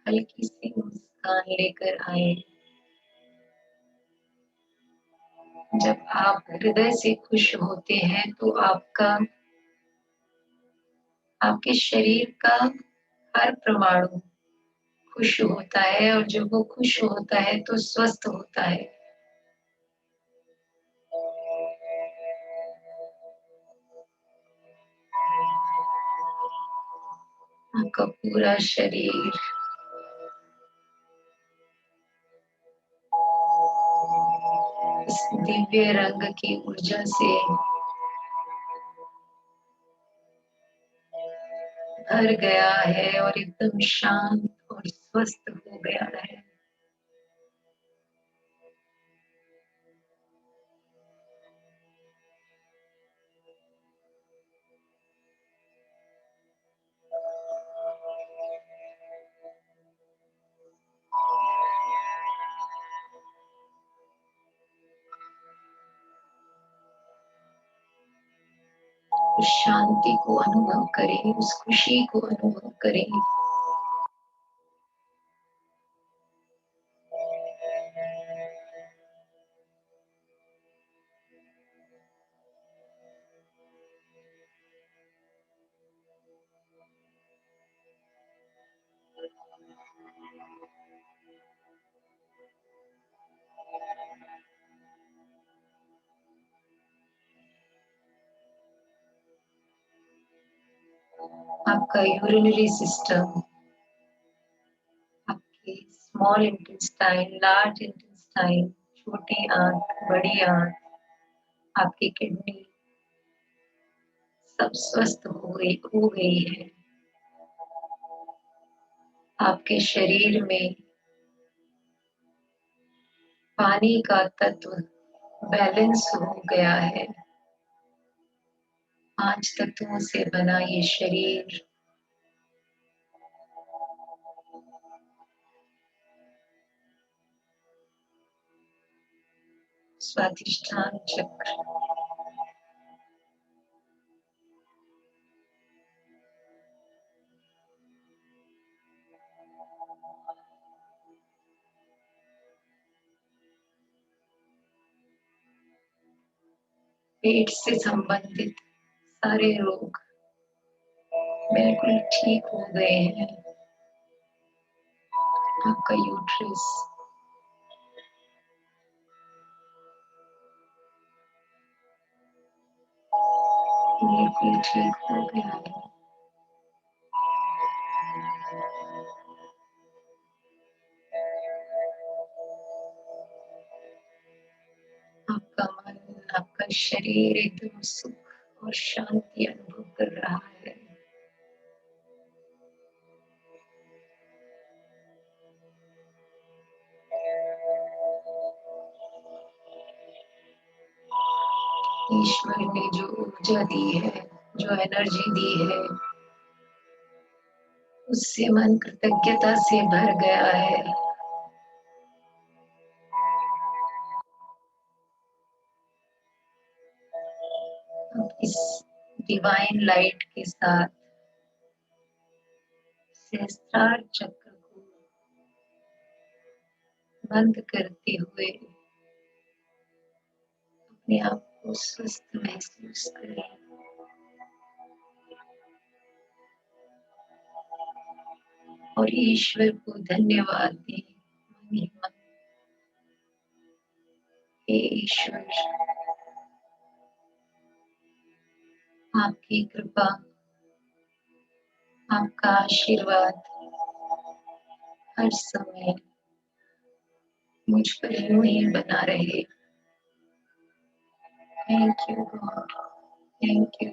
हल्की सी मुस्कान लेकर आए। जब आप हृदय से खुश होते हैं तो आपके शरीर का हर परमाणु खुश होता है, और जब वो खुश होता है तो स्वस्थ होता है। आपका पूरा शरीर इस दिव्य रंग की ऊर्जा से भर गया है और एकदम शांत और स्वस्थ हो गया है। उस शांति को अनुभव करें, उस खुशी को अनुभव करें। आपका यूरिनरी सिस्टम, आपके स्मॉल इंटेस्टाइन, लार्ज इंटेस्टाइन, छोटी आंत, बड़ी आंत, आपकी किडनी सब स्वस्थ हो गई है। आपके शरीर में पानी का तत्व बैलेंस हो गया है। 5 तत्वों से बना ये शरीर स्वादिष्ठान चक्र, पेट से संबंधित सारे रोग बिल्कुल ठीक हो गए हैं। आपका यूट्रस बिल्कुल ठीक हो गया है। आपका मन, आपका शरीर एकदम सुख और शांति अनुभव कर रहा है। ईश्वर ने जो ऊर्जा दी है, जो एनर्जी दी है, उससे मन कृतज्ञता से भर गया है। अब इस डिवाइन लाइट के साथ सहस्त्रार चक्र को बंद करते हुए अपने आप को स्वस्थ महसूस करें। और ईश्वर को धन्यवाद दें। मन ही मन, हे ईश्वर, आपकी कृपा, आपका आशीर्वाद हर समय मुझ पर यूं ही बना रहे। Thank you God, thank you.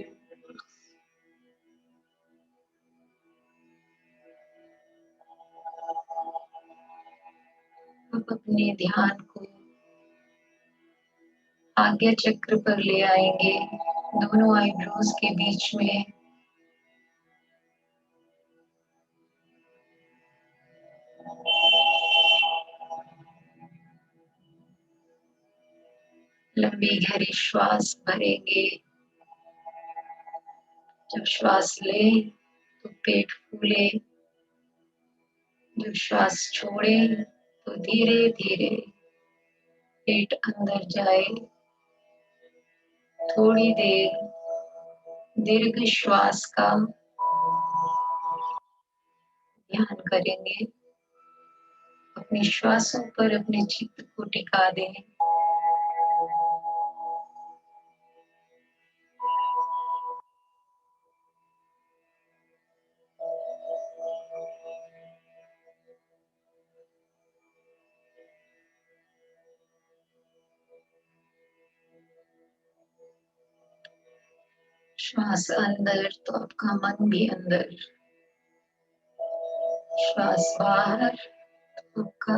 अब अपने ध्यान को आज्ञा चक्र पर ले आएंगे, दोनों आईब्रोज के बीच में। लंबी गहरी श्वास भरेंगे। जब श्वास लें तो पेट फूले, जब श्वास छोड़े तो धीरे धीरे पेट अंदर जाए। थोड़ी देर दीर्घ श्वास का ध्यान करेंगे। अपने श्वासों पर अपने चित्त को टिका दें। श्वास अंदर तो आपका मन भी अंदर, श्वास बाहर तो आपका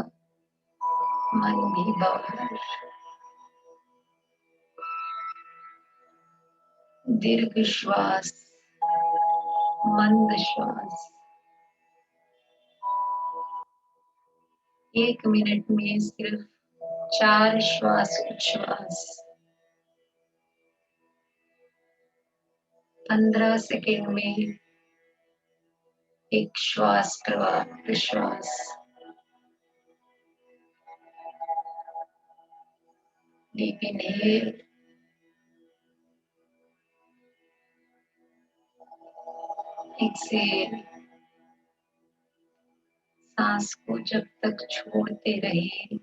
मन भी बाहर। दीर्घ श्वास, मंद श्वास। 1 मिनट में सिर्फ 4 श्वास उच्छ्वास। 15 सेकेंड में एक श्वास प्रश्वास। Deep inhale, exhale. सांस को जब तक छोड़ते रहे,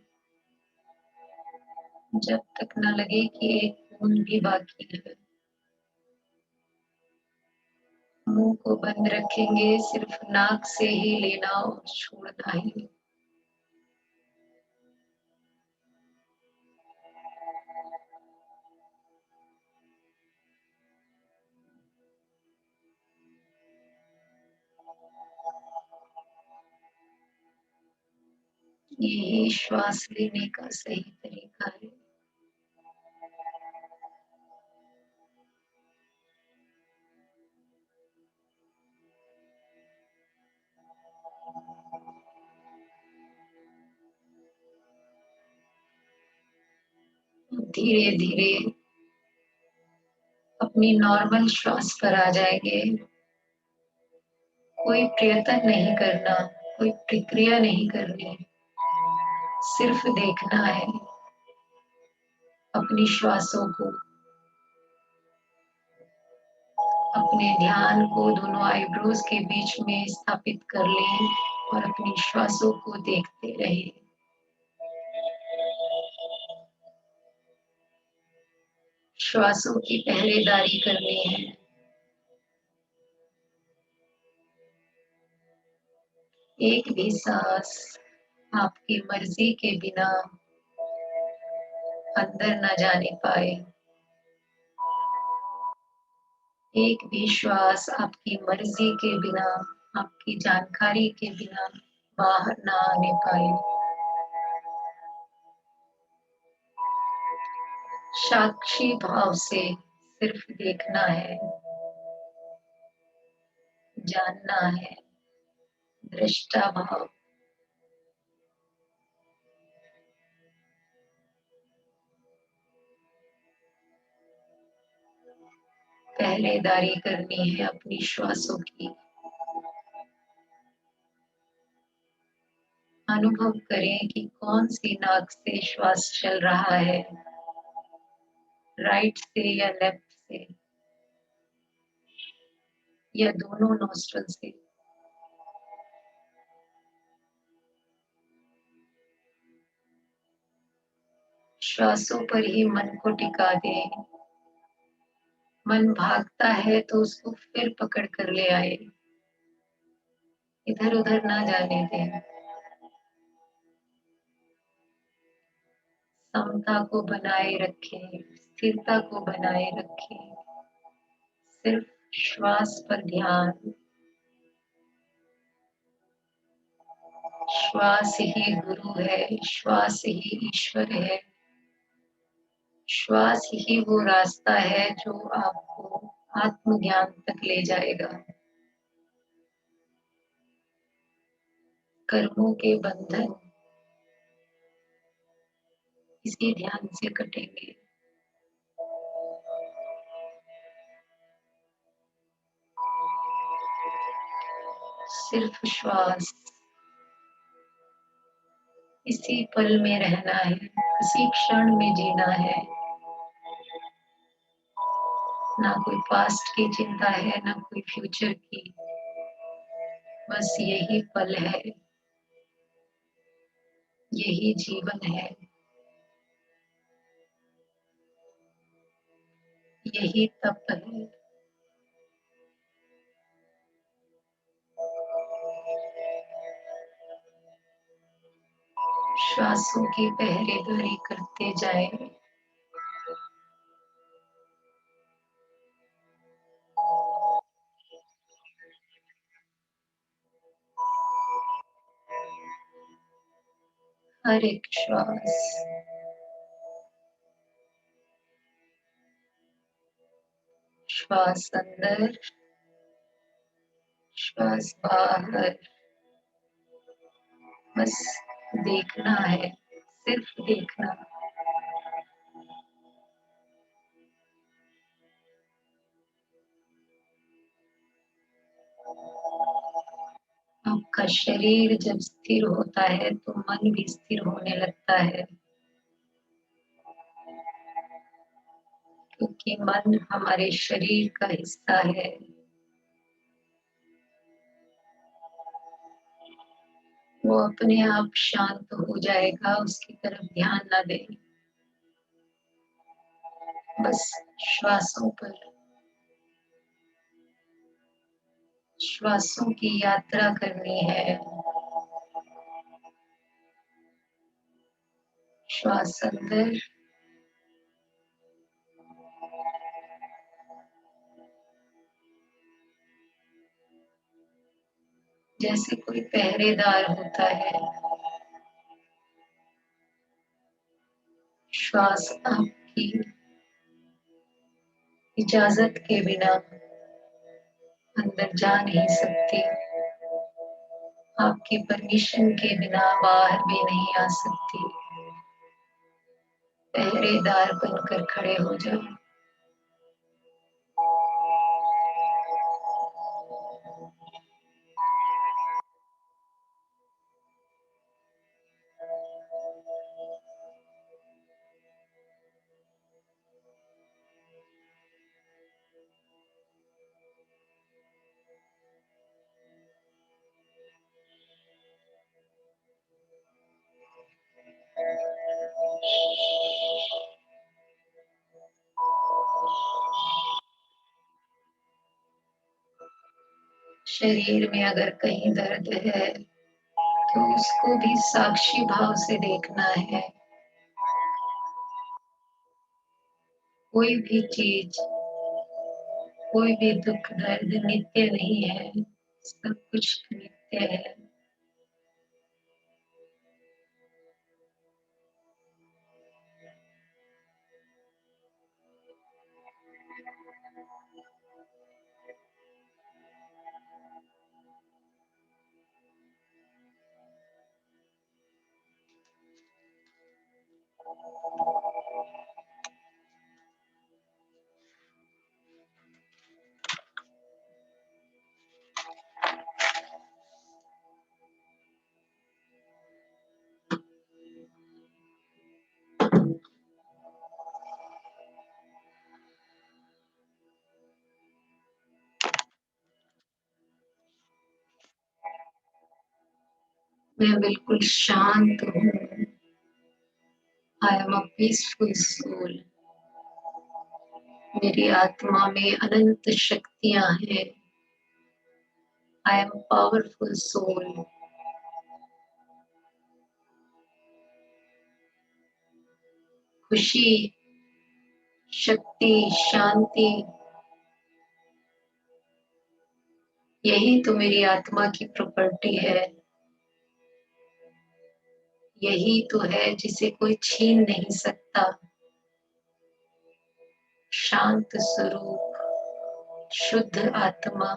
जब तक न लगे कि एक बूंद भी बाकी है। मुंह को बंद रखेंगे, सिर्फ नाक से ही लेना और छोड़ना है। यही श्वास लेने का सही तरीका है। धीरे धीरे अपनी नॉर्मल श्वास पर आ जाएंगे। कोई प्रयत्न नहीं करना, कोई प्रक्रिया नहीं करनी, सिर्फ देखना है अपनी श्वासों को। अपने ध्यान को दोनों आईब्रोज के बीच में स्थापित कर लें और अपनी श्वासों को देखते रहें। श्वासों की पहरेदारी करनी है। एक भी सांस आपकी मर्जी के बिना अंदर न जाने पाए। एक भी श्वास आपकी मर्जी के बिना, आपकी जानकारी के बिना बाहर ना आने पाए। साक्षी भाव से सिर्फ देखना है, जानना है, दृष्टा भाव। पहरेदारी करनी है अपनी श्वासों की। अनुभव करें कि कौन सी नाक से श्वास चल रहा है, राइट से या लेफ्ट से, या दोनों नोस्ट्रल से। श्वासों पर ही मन को टिका दें। मन भागता है तो उसको फिर पकड़ कर ले आए, इधर उधर ना जाने दें। समता को बनाए रखें, स्थिरता को बनाए रखें। सिर्फ श्वास पर ध्यान। श्वास ही गुरु है, श्वास ही ईश्वर है। श्वास ही वो रास्ता है जो आपको आत्मज्ञान तक ले जाएगा। कर्मों के बंधन इसी ध्यान से कटेंगे। सिर्फ श्वास, इसी पल में रहना है, इसी क्षण में जीना है। ना कोई पास्ट की चिंता है, ना कोई फ्यूचर की, बस यही पल है, यही जीवन है, यही तप है। श्वासों की पहरेदारी करते जाए, हर एक श्वास, श्वास अंदर, श्वास बाहर, बस देखना है, सिर्फ देखना। आपका शरीर जब स्थिर होता है तो मन भी स्थिर होने लगता है, क्योंकि मन हमारे शरीर का हिस्सा है। वो अपने आप शांत हो जाएगा, उसकी तरफ ध्यान ना दें, बस श्वासों पर, श्वासों की यात्रा करनी है। श्वास अंदर, जैसे कोई पहरेदार होता है। श्वास आपकी इजाजत के बिना अंदर जा नहीं सकती, आपकी परमिशन के बिना बाहर भी नहीं आ सकती। पहरेदार बनकर खड़े हो जाओ। शरीर में अगर कहीं दर्द है तो उसको भी साक्षी भाव से देखना है। कोई भी चीज, कोई भी दुख दर्द नित्य नहीं है, सब कुछ नित्य है। मैं बिल्कुल शांत हूँ। I am a peaceful soul. मेरी आत्मा में अनंत शक्तियां हैं। I am powerful soul. खुशी, शक्ति, शांति, यही तो मेरी आत्मा की प्रॉपर्टी है। यही तो है जिसे कोई छीन नहीं सकता। शांत स्वरूप, शुद्ध आत्मा,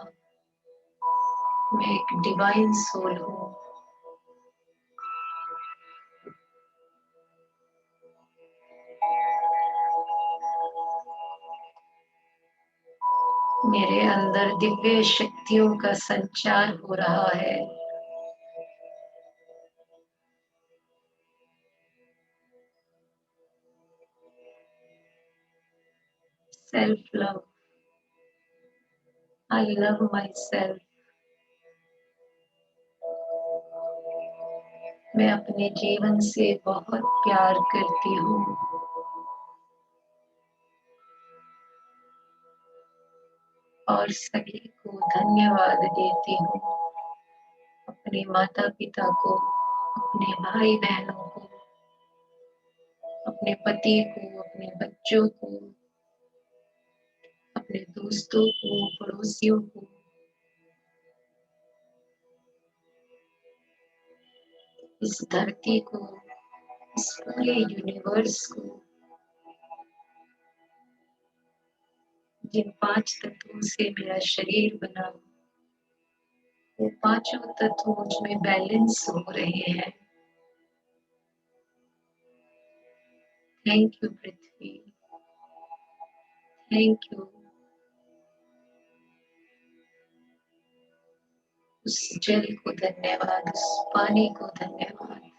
मैं एक डिवाइन सोल हूँ। मेरे अंदर दिव्य शक्तियों का संचार हो रहा है। Self love, I love my self. मैं अपने जीवन से बहुत प्यार करती हूँ। और सभी को धन्यवाद देती हूँ। अपने माता पिता को, अपने भाई बहनों को, अपने पति को, अपने बच्चों को, अपने दोस्तों को, पड़ोसियों को, इस धरती को, इस पूरे यूनिवर्स को, जिन 5 तत्वों से मेरा शरीर बना, वो पांचों तत्व मुझ में बैलेंस हो रहे हैं। Thank you Prithvi, thank you. उस जल को धन्यवाद, उस पानी को धन्यवाद,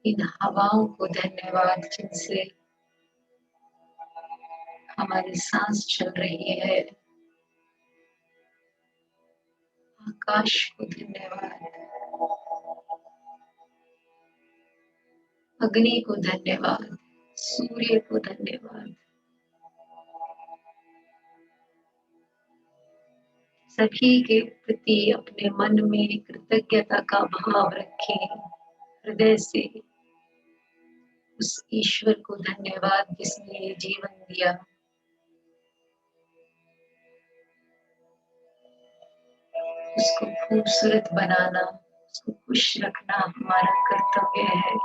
इन हवाओं को धन्यवाद जिनसे हमारी सांस चल रही है। आकाश को धन्यवाद, अग्नि को धन्यवाद, सूर्य को धन्यवाद। सभी के प्रति अपने मन में कृतज्ञता का भाव रखें। हृदय से उस ईश्वर को धन्यवाद जिसने ये जीवन दिया। उसको खूबसूरत बनाना, उसको खुश रखना हमारा कर्तव्य है।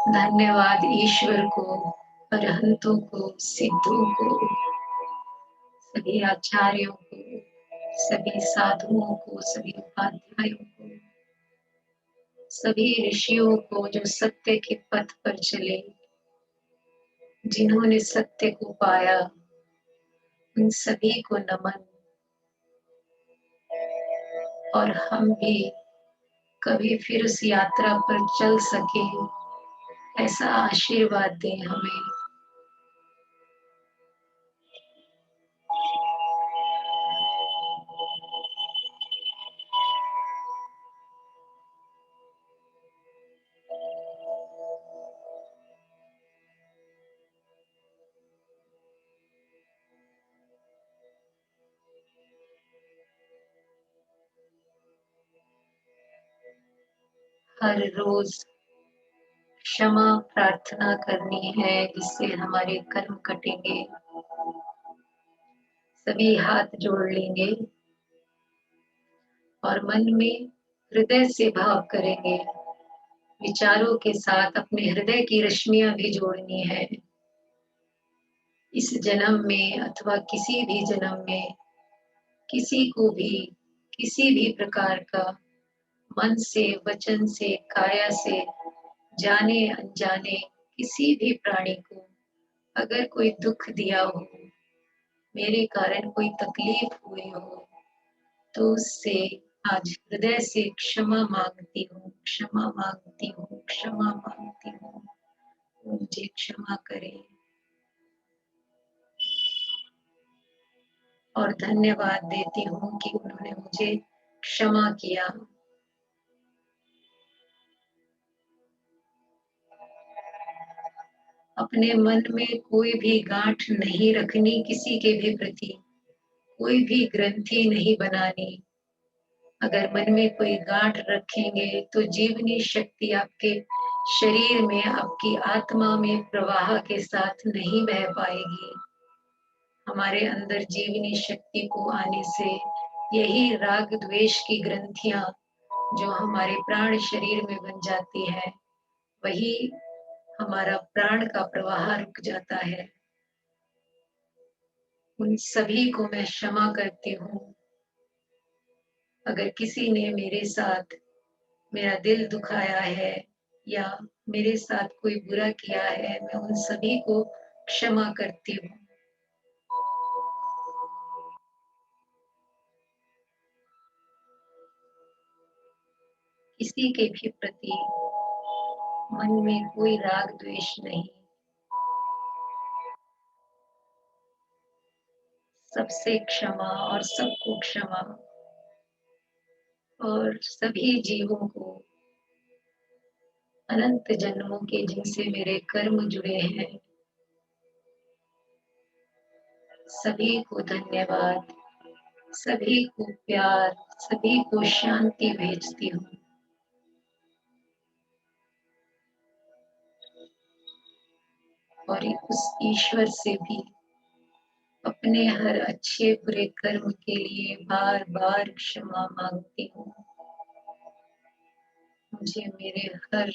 धन्यवाद ईश्वर को, अरहंतों को, सिद्धों को, सभी आचार्यों को, सभी साधुओं को, सभी उपाध्यायों को, सभी ऋषियों को जो सत्य के पथ पर चले, जिन्होंने सत्य को पाया, उन सभी को नमन। और हम भी कभी फिर उस यात्रा पर चल सके, ऐसा आशीर्वाद दें हमें। हर रोज क्षमा प्रार्थना करनी है जिससे हमारे कर्म कटेंगे। सभी हाथ जोड़ लेंगे और मन में हृदय से भाव करेंगे। विचारों के साथ अपने हृदय की रश्मियां भी जोड़नी है। इस जन्म में अथवा किसी भी जन्म में किसी को भी किसी भी प्रकार का मन से, वचन से, काया से, जाने अनजाने किसी भी प्राणी को अगर कोई दुख दिया हो, मेरे कारण कोई तकलीफ हुई हो, तो उससे आज हृदय से क्षमा मांगती हूँ, क्षमा मांगती हूँ, क्षमा मांगती हूँ। वो मुझे क्षमा करे। और धन्यवाद देती हूँ कि उन्होंने मुझे क्षमा किया। अपने मन में कोई भी गांठ नहीं रखनी, किसी के भी प्रति कोई भी ग्रंथि नहीं बनानी। अगर मन में कोई गांठ रखेंगे तो जीवनी शक्ति आपके शरीर में, आपकी आत्मा में प्रवाह के साथ नहीं बह पाएगी। हमारे अंदर जीवनी शक्ति को आने से यही राग द्वेष की ग्रंथियां जो हमारे प्राण शरीर में बन जाती है, वही हमारा प्राण का प्रवाह रुक जाता है। उन सभी को मैं क्षमा करती हूँ। अगर किसी ने मेरे साथ मेरा दिल दुखाया है, या मेरे साथ कोई बुरा किया है, मैं उन सभी को क्षमा करती हूँ। किसी के भी प्रति मन में कोई राग द्वेष नहीं, सबसे क्षमा और सबको क्षमा, और सभी जीवों को अनंत जन्मों के जिनसे मेरे कर्म जुड़े हैं, सभी को धन्यवाद, सभी को प्यार, सभी को शांति भेजती हूँ। और उस ईश्वर से भी अपने हर अच्छे बुरे कर्म के लिए बार बार क्षमा मांगती हूँ। मुझे मेरे हर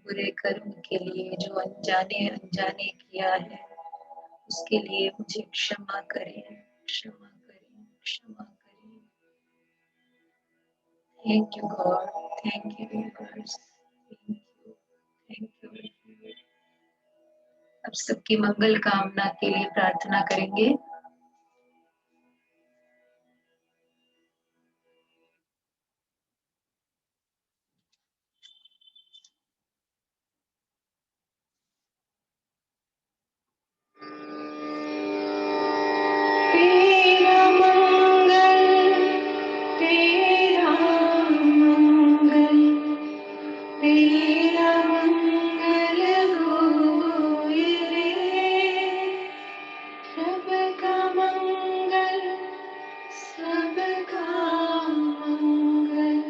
बुरे कर्म के लिए जो अनजाने अनजाने किया है, उसके लिए मुझे क्षमा करें, क्षमा करें, क्षमा करें। Thank you God, thank you universe, thank you. अब सबकी मंगल कामना के लिए प्रार्थना करेंगे। तेरा मंगल, तेरा मंगल, तेरा मंगल होए रे, सबका मंगल, सबका मंगल,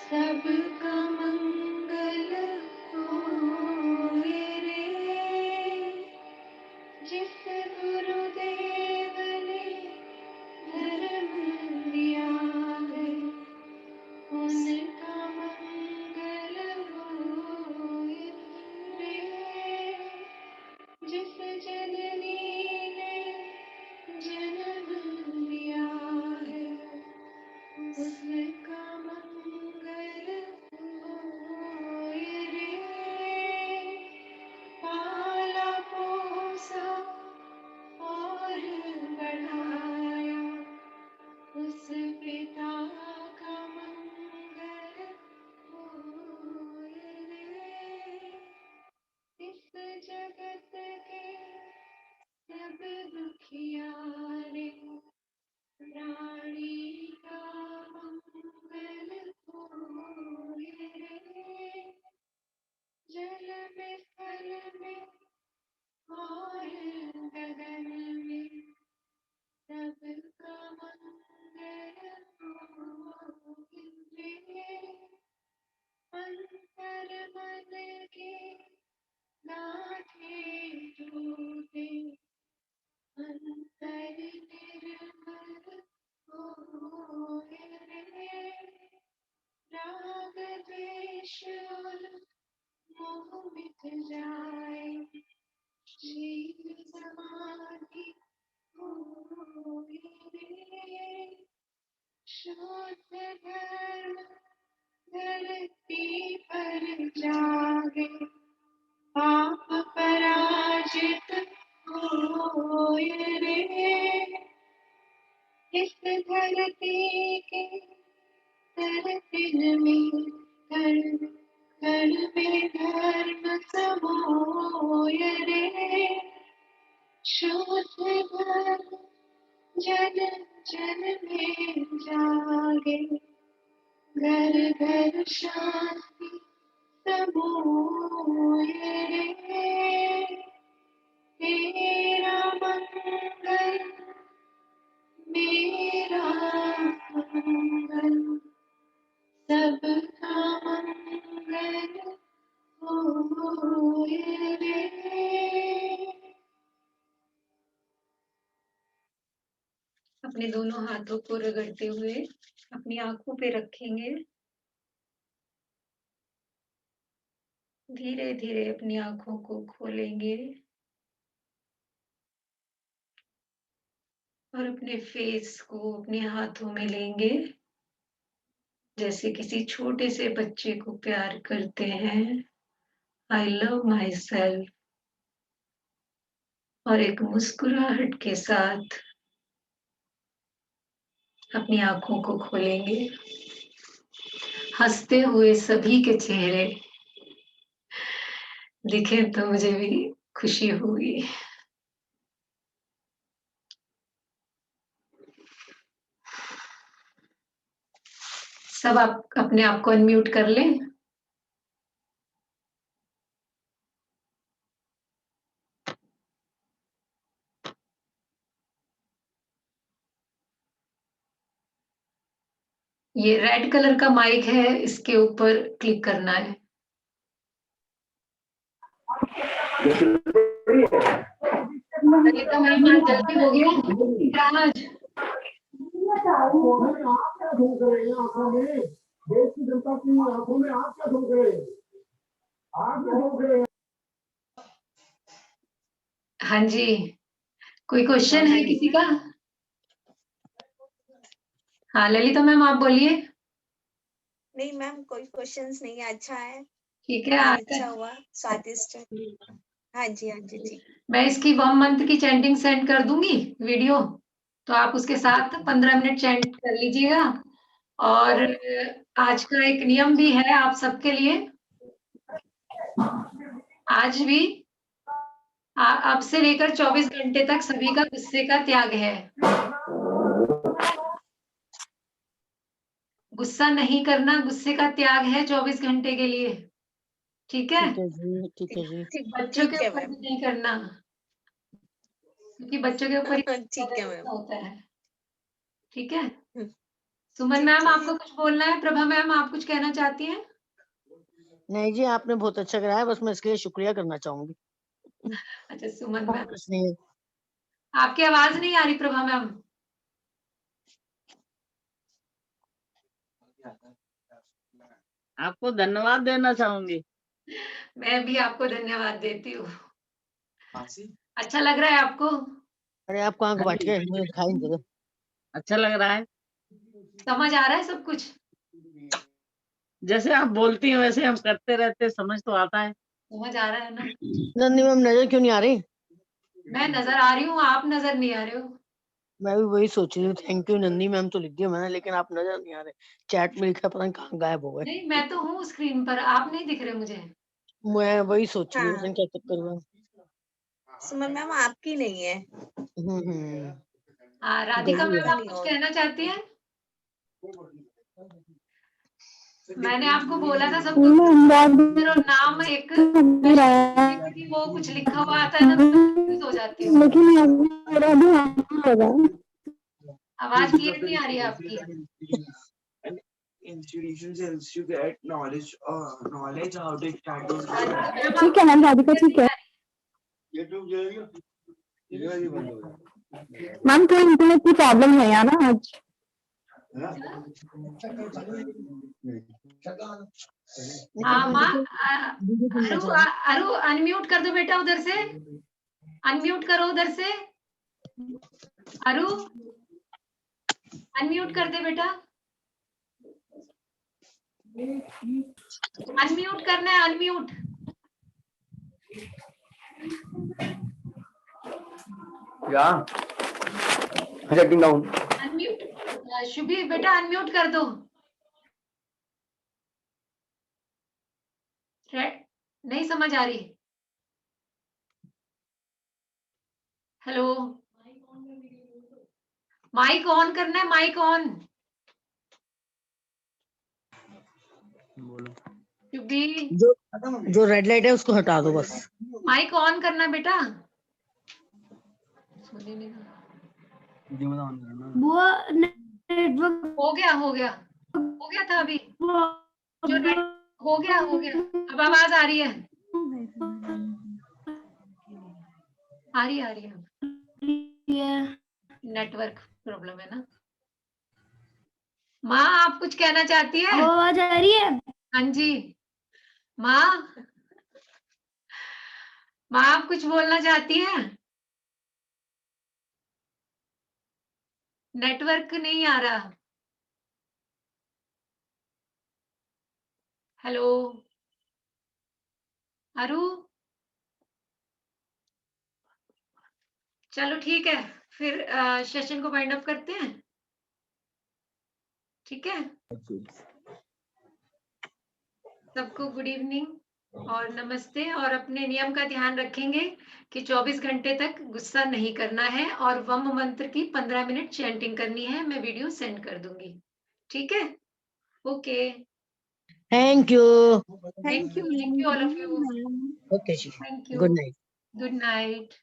सबका मंगल होए रे। जिस गुरुदेव ने धर्म दिया है, उनका मंगल होए रे। जिस जननी ने जन्म दिया है, उसका मंगल होए रे। पाला पोसा और बढ़ाया, उस पिता का मंगल होए रे। इस जगत के सब दुखियारे प्राणी का मंगल होए रे। जल में स्थल में और गगन में सबका मंगल होए रे। अंतर मन के गाठे टूटे, अंतर निर्मल होए रे। राग द्वेष और मोह मिट जाए, शील समाधि होए रे। शुद्ध धर्म धरती पर जागे, पाप पराजित होए रे। इस धरती के धरती में धर्म, घर में धर्म समोए रे। शुद्ध धर्म जन जन में जागे, घर घर शांति समोए रे। तेरा मंगल, मेरा मंगल, सबका मंगल होए रे। अपने दोनों हाथों को रगड़ते हुए अपनी आंखों पे रखेंगे। धीरे धीरे अपनी आंखों को खोलेंगे और अपने फेस को अपने हाथों में लेंगे। जैसे किसी छोटे से बच्चे को प्यार करते हैं। I love my self. और एक मुस्कुराहट के साथ अपनी आंखों को खोलेंगे। हंसते हुए सभी के चेहरे दिखे तो मुझे भी खुशी होगी। सब आप अपने आप को अनम्यूट कर लें। ये रेड कलर का माइक है, इसके ऊपर क्लिक करना है। ललिता मैम आज जल्दी हो गया आज। हाँ जी, कोई क्वेश्चन है किसी का? हाँ ललिता मैम आप बोलिए। नहीं मैम, कोई क्वेश्चंस नहीं है, अच्छा है। ठीक है, हाँ, आज अच्छा हुआ, स्वादिष्ट। हाँ जी ठीक। मैं इसकी 1 मंथ की चैंटिंग सेंड कर दूंगी वीडियो, तो आप उसके साथ 15 मिनट चैंट कर लीजिएगा। और आज का एक नियम भी है आप सबके लिए। आज भी अब से लेकर 24 घंटे तक सभी का गुस्से का त्याग है। गुस्सा नहीं करना, गुस्से का त्याग है 24 घंटे के लिए। ठीक है? ठीक है जी, ठीक है जी। बच्चों ठीक के है ऊपर मैम। भी नहीं करना, क्योंकि बच्चों के ऊपर ही ठीक है मैम। होता है। ठीक है? हम्म, सुमन ठीक मैम है। आपको कुछ बोलना है? प्रभा मैम आप कुछ कहना चाहती हैं? नहीं जी, आपने बहुत अच्छा कराया, बस मैं इसके लिए शुक्रिया करना चाहूंगी। अच्छा सुमन और मैम, कुछ नहीं है। आपकी आवाज नहीं आ रही प्रभा मैम। आपको धन्यवाद देना चाहूंगी। मैं भी आपको धन्यवाद देती हूँ। अच्छा लग रहा है आपको? अरे आप कहाँ बैठ गए, मुझे दिखाई नहीं दे अच्छा लग रहा है। समझ आ रहा है सब कुछ? जैसे आप बोलती हैं वैसे हम करते रहते, समझ तो आता है। समझ आ रहा है ना? नंदी मैम नजर क्यों नहीं आ रही? मैं नजर आ रही हूँ, आप नजर नहीं आ रहे हो। मैं भी वही सोच रही हूँ, थैंक यू नंदी मैम तो लिख दिया मैंने, लेकिन आप नजर नहीं आ रहे। चैट में लिखा, पता नहीं कहाँ गायब हो गए। नहीं मैं तो हूँ स्क्रीन पर, आप नहीं दिख रहे मुझे। मैं वही सोच रही हूँ, हाँ, क्या चक्कर हुआ। सुमन मैम आपकी नहीं है। हम्म। हाँ राधिका गलती मैम है। आप कुछ कहना चाहती हैं? मैंने आपको बोला था सबको और नाम एक क्योंकि वो कुछ लिखा हुआ आता है ना, तो मैं कंफ्यूज हो जाती हूँ। लेकिन मेरा भी होगा। आवाज क्लियर नहीं आ रही है आपकी। Institutions helps you get knowledge how to start those हाँ जी, मैम ठीक है मैम, राधिका ठीक है। मैम तो इंटरनेट की प्रॉब्लम है यहाँ ना आज। हाँ माँ, अरु अरु अनम्यूट कर दो बेटा उधर से, अनम्यूट करो उधर से। अरु अनम्यूट कर दे बेटा, अनम्यूट करना है, unmute. Yeah. Shutting down. Unmute Shubhi बेटा, अनम्यूट कर दो। नहीं समझ आ रही? हेलो, माइक ऑन करना है, माइक ऑन। बोलो। शुभी जो रेड लाइट है उसको हटा दो बस। माइक ऑन करना बेटा। सुने नहीं ना। वीडियो में ऑन करना। वो नेटवर्क हो गया था अभी। जो रेड हो गया, अब आवाज आ रही है? आ रही है। नेटवर्क प्रॉब्लम है ना। माँ आप कुछ कहना चाहती है? आवाज आ रही है? हाँ जी माँ, माँ आप कुछ बोलना चाहती हैं? नेटवर्क नहीं आ रहा। हेलो अरु, चलो ठीक है, फिर सेशन को वाइंड अप करते हैं, ठीक है। सबको गुड इवनिंग और नमस्ते, और अपने नियम का ध्यान रखेंगे कि 24 घंटे तक गुस्सा नहीं करना है, और वम मंत्र की 15 मिनट चैंटिंग करनी है। मैं वीडियो सेंड कर दूंगी, ठीक है। Okay, thank you. Thank you all of you, okay जी, thank you, good night. Good night.